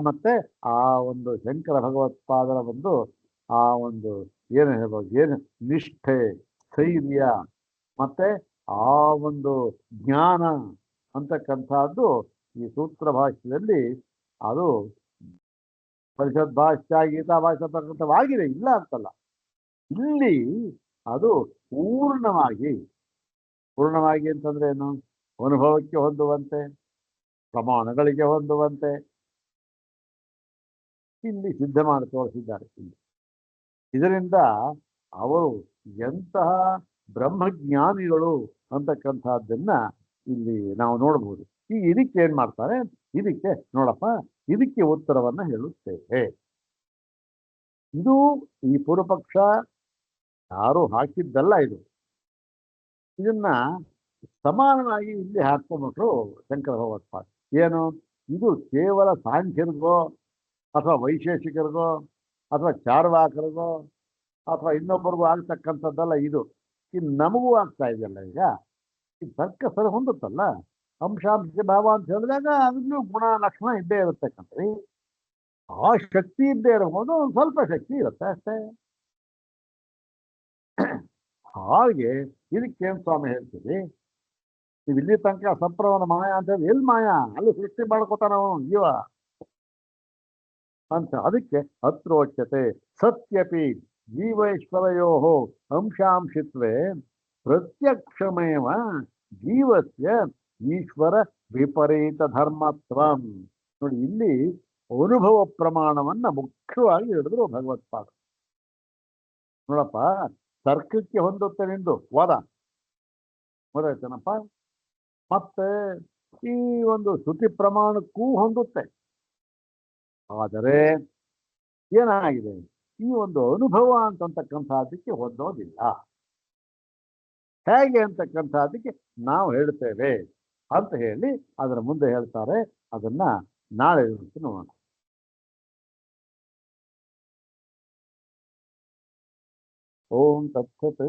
ಮತ್ತೆ ಆ ಒಂದು ಶಂಕರ ಭಗವತ್ಪಾದರ ಒಂದು ಆ ಒಂದು ಏನು ಹೇಳ್ಬೋದು, ಏನು ನಿಷ್ಠೆ, ಸ್ಥೈರ್ಯ ಮತ್ತೆ ಆ ಒಂದು ಜ್ಞಾನ ಅಂತಕ್ಕಂಥದ್ದು ಈ ಸೂತ್ರ ಭಾಷೆಯಲ್ಲಿ ಅದು ಪರಿಷತ್ ಭಾಷೆ, ಗೀತಾ ಭಾಷೆ ಅಂತಕ್ಕಂಥವಾಗಿದೆ, ಇಲ್ಲ ಅಂತಲ್ಲ. ಇಲ್ಲಿ ಅದು ಪೂರ್ಣವಾಗಿ ಅಂತಂದ್ರೆ ಏನು, ಅನುಭವಕ್ಕೆ ಹೊಂದುವಂತೆ, ಪ್ರಮಾಣಗಳಿಗೆ ಹೊಂದುವಂತೆ ಇಲ್ಲಿ ಸಿದ್ಧ ಮಾಡಿ ತೋರಿಸಿದ್ದಾರೆ. ಇಲ್ಲಿ ಇದರಿಂದ ಅವರು ಎಂತಹ ಬ್ರಹ್ಮಜ್ಞಾನಿಗಳು ಅಂತಕ್ಕಂಥದ್ದನ್ನ ಇಲ್ಲಿ ನಾವು ನೋಡ್ಬೋದು. ಈಗ ಇದಕ್ಕೆ ಏನ್ ಮಾಡ್ತಾರೆ, ಇದಕ್ಕೆ ನೋಡಪ್ಪ, ಇದಕ್ಕೆ ಉತ್ತರವನ್ನ ಹೇಳುತ್ತೇವೆ. ಇದು ಈ ಪೂರ್ವಪಕ್ಷ ಯಾರು ಹಾಕಿದ್ದಲ್ಲ, ಇದು ಇದನ್ನ ಸಮಾನವಾಗಿ ಇಲ್ಲಿ ಹಾಕೊಂಡ್ಬಿಟ್ರು ಶಂಕರ ಭಗವತ್ಪಾದ. ಏನು ಇದು ಕೇವಲ ಸಾಂಖ್ಯರಿಗೋ ಅಥವಾ ವೈಶೇಷಿಕರಿಗೋ ಅಥವಾ ಚಾರ್ವಾಕರಿಗೋ ಅಥವಾ ಇನ್ನೊಬ್ಬರಿಗೂ ಆಗ್ತಕ್ಕಂಥದ್ದಲ್ಲ ಇದು. ಇದು ನಮಗೂ ಆಗ್ತಾ ಇದೆಯಲ್ಲ. ಈಗ ಈ ತರ್ಕ ಸರಿ ಹೊಂದುತ್ತಲ್ಲ, ಅಂಶಾಂಶ ಭಾವ ಅಂತ ಹೇಳಿದಾಗ ಅದನ್ನು ಗುಣ ಲಕ್ಷಣ ಇದ್ದೇ ಇರತಕ್ಕಂಥದ್ದು. ಆ ಶಕ್ತಿ ಇದ್ದೇ ಇರಬಹುದು, ಒಂದು ಸ್ವಲ್ಪ ಶಕ್ತಿ ಇರುತ್ತೆ ಅಷ್ಟೇ. ಹಾಗೆ ಇದಕ್ಕೇನು ಸ್ವಾಮಿ ಹೇಳ್ತೀವಿ, ನೀವು ಇಲ್ಲಿ ತನಕ ಸಂಪ್ರದಾಯ ಮಾಯಾ ಅಂತ ಹೇಳಿ, ಎಲ್ಲಿ ಮಾಯಾ, ಅಲ್ಲಿ ಸೃಷ್ಟಿ ಮಾಡ್ಕೋತಾನ ಜೀವ ಅಂತ. ಅದಕ್ಕೆ ಅತ್ರೋಚ್ಯತೆ ಸತ್ಯಪಿ ಜೀವೇಶ್ವರಯೋ ಅಂಶಾಂಶಿತ್ವೇ ಪ್ರತ್ಯಕ್ಷಮೇವ ಜೀವಸ್ಯ ಈಶ್ವರ ವಿಪರೀತ ಧರ್ಮತ್ವಂ. ನೋಡಿ, ಇಲ್ಲಿ ಅನುಭವ ಪ್ರಮಾಣವನ್ನ ಮುಖ್ಯವಾಗಿ ಹೇಳಿದ್ರು ಭಗವತ್ಪಾದ. ನೋಡಪ್ಪ, ತರ್ಕಕ್ಕೆ ಹೊಂದುತ್ತೆ ನಿಂದು ವಾದ, ಗೊತ್ತಾಯ್ತೇನಪ್ಪ, ಮತ್ತೆ ಈ ಒಂದು ಶ್ರುತಿ ಪ್ರಮಾಣಕ್ಕೂ ಹೊಂದುತ್ತೆ. ಆದರೆ ಏನಾಗಿದೆ, ಈ ಒಂದು ಅನುಭವ ಅಂತಕ್ಕಂಥದ್ದಕ್ಕೆ ಹೊಂದೋದಿಲ್ಲ. ಹೇಗೆ ಅಂತಕ್ಕಂಥದ್ದಕ್ಕೆ ನಾವು ಹೇಳ್ತೇವೆ ಅಂತ ಹೇಳಿ ಅದರ ಮುಂದೆ ಹೇಳ್ತಾರೆ. ಅದನ್ನ ನಾಳೆ ನೋಡೋಣ. ಓಂ ತತ್ಸತ್.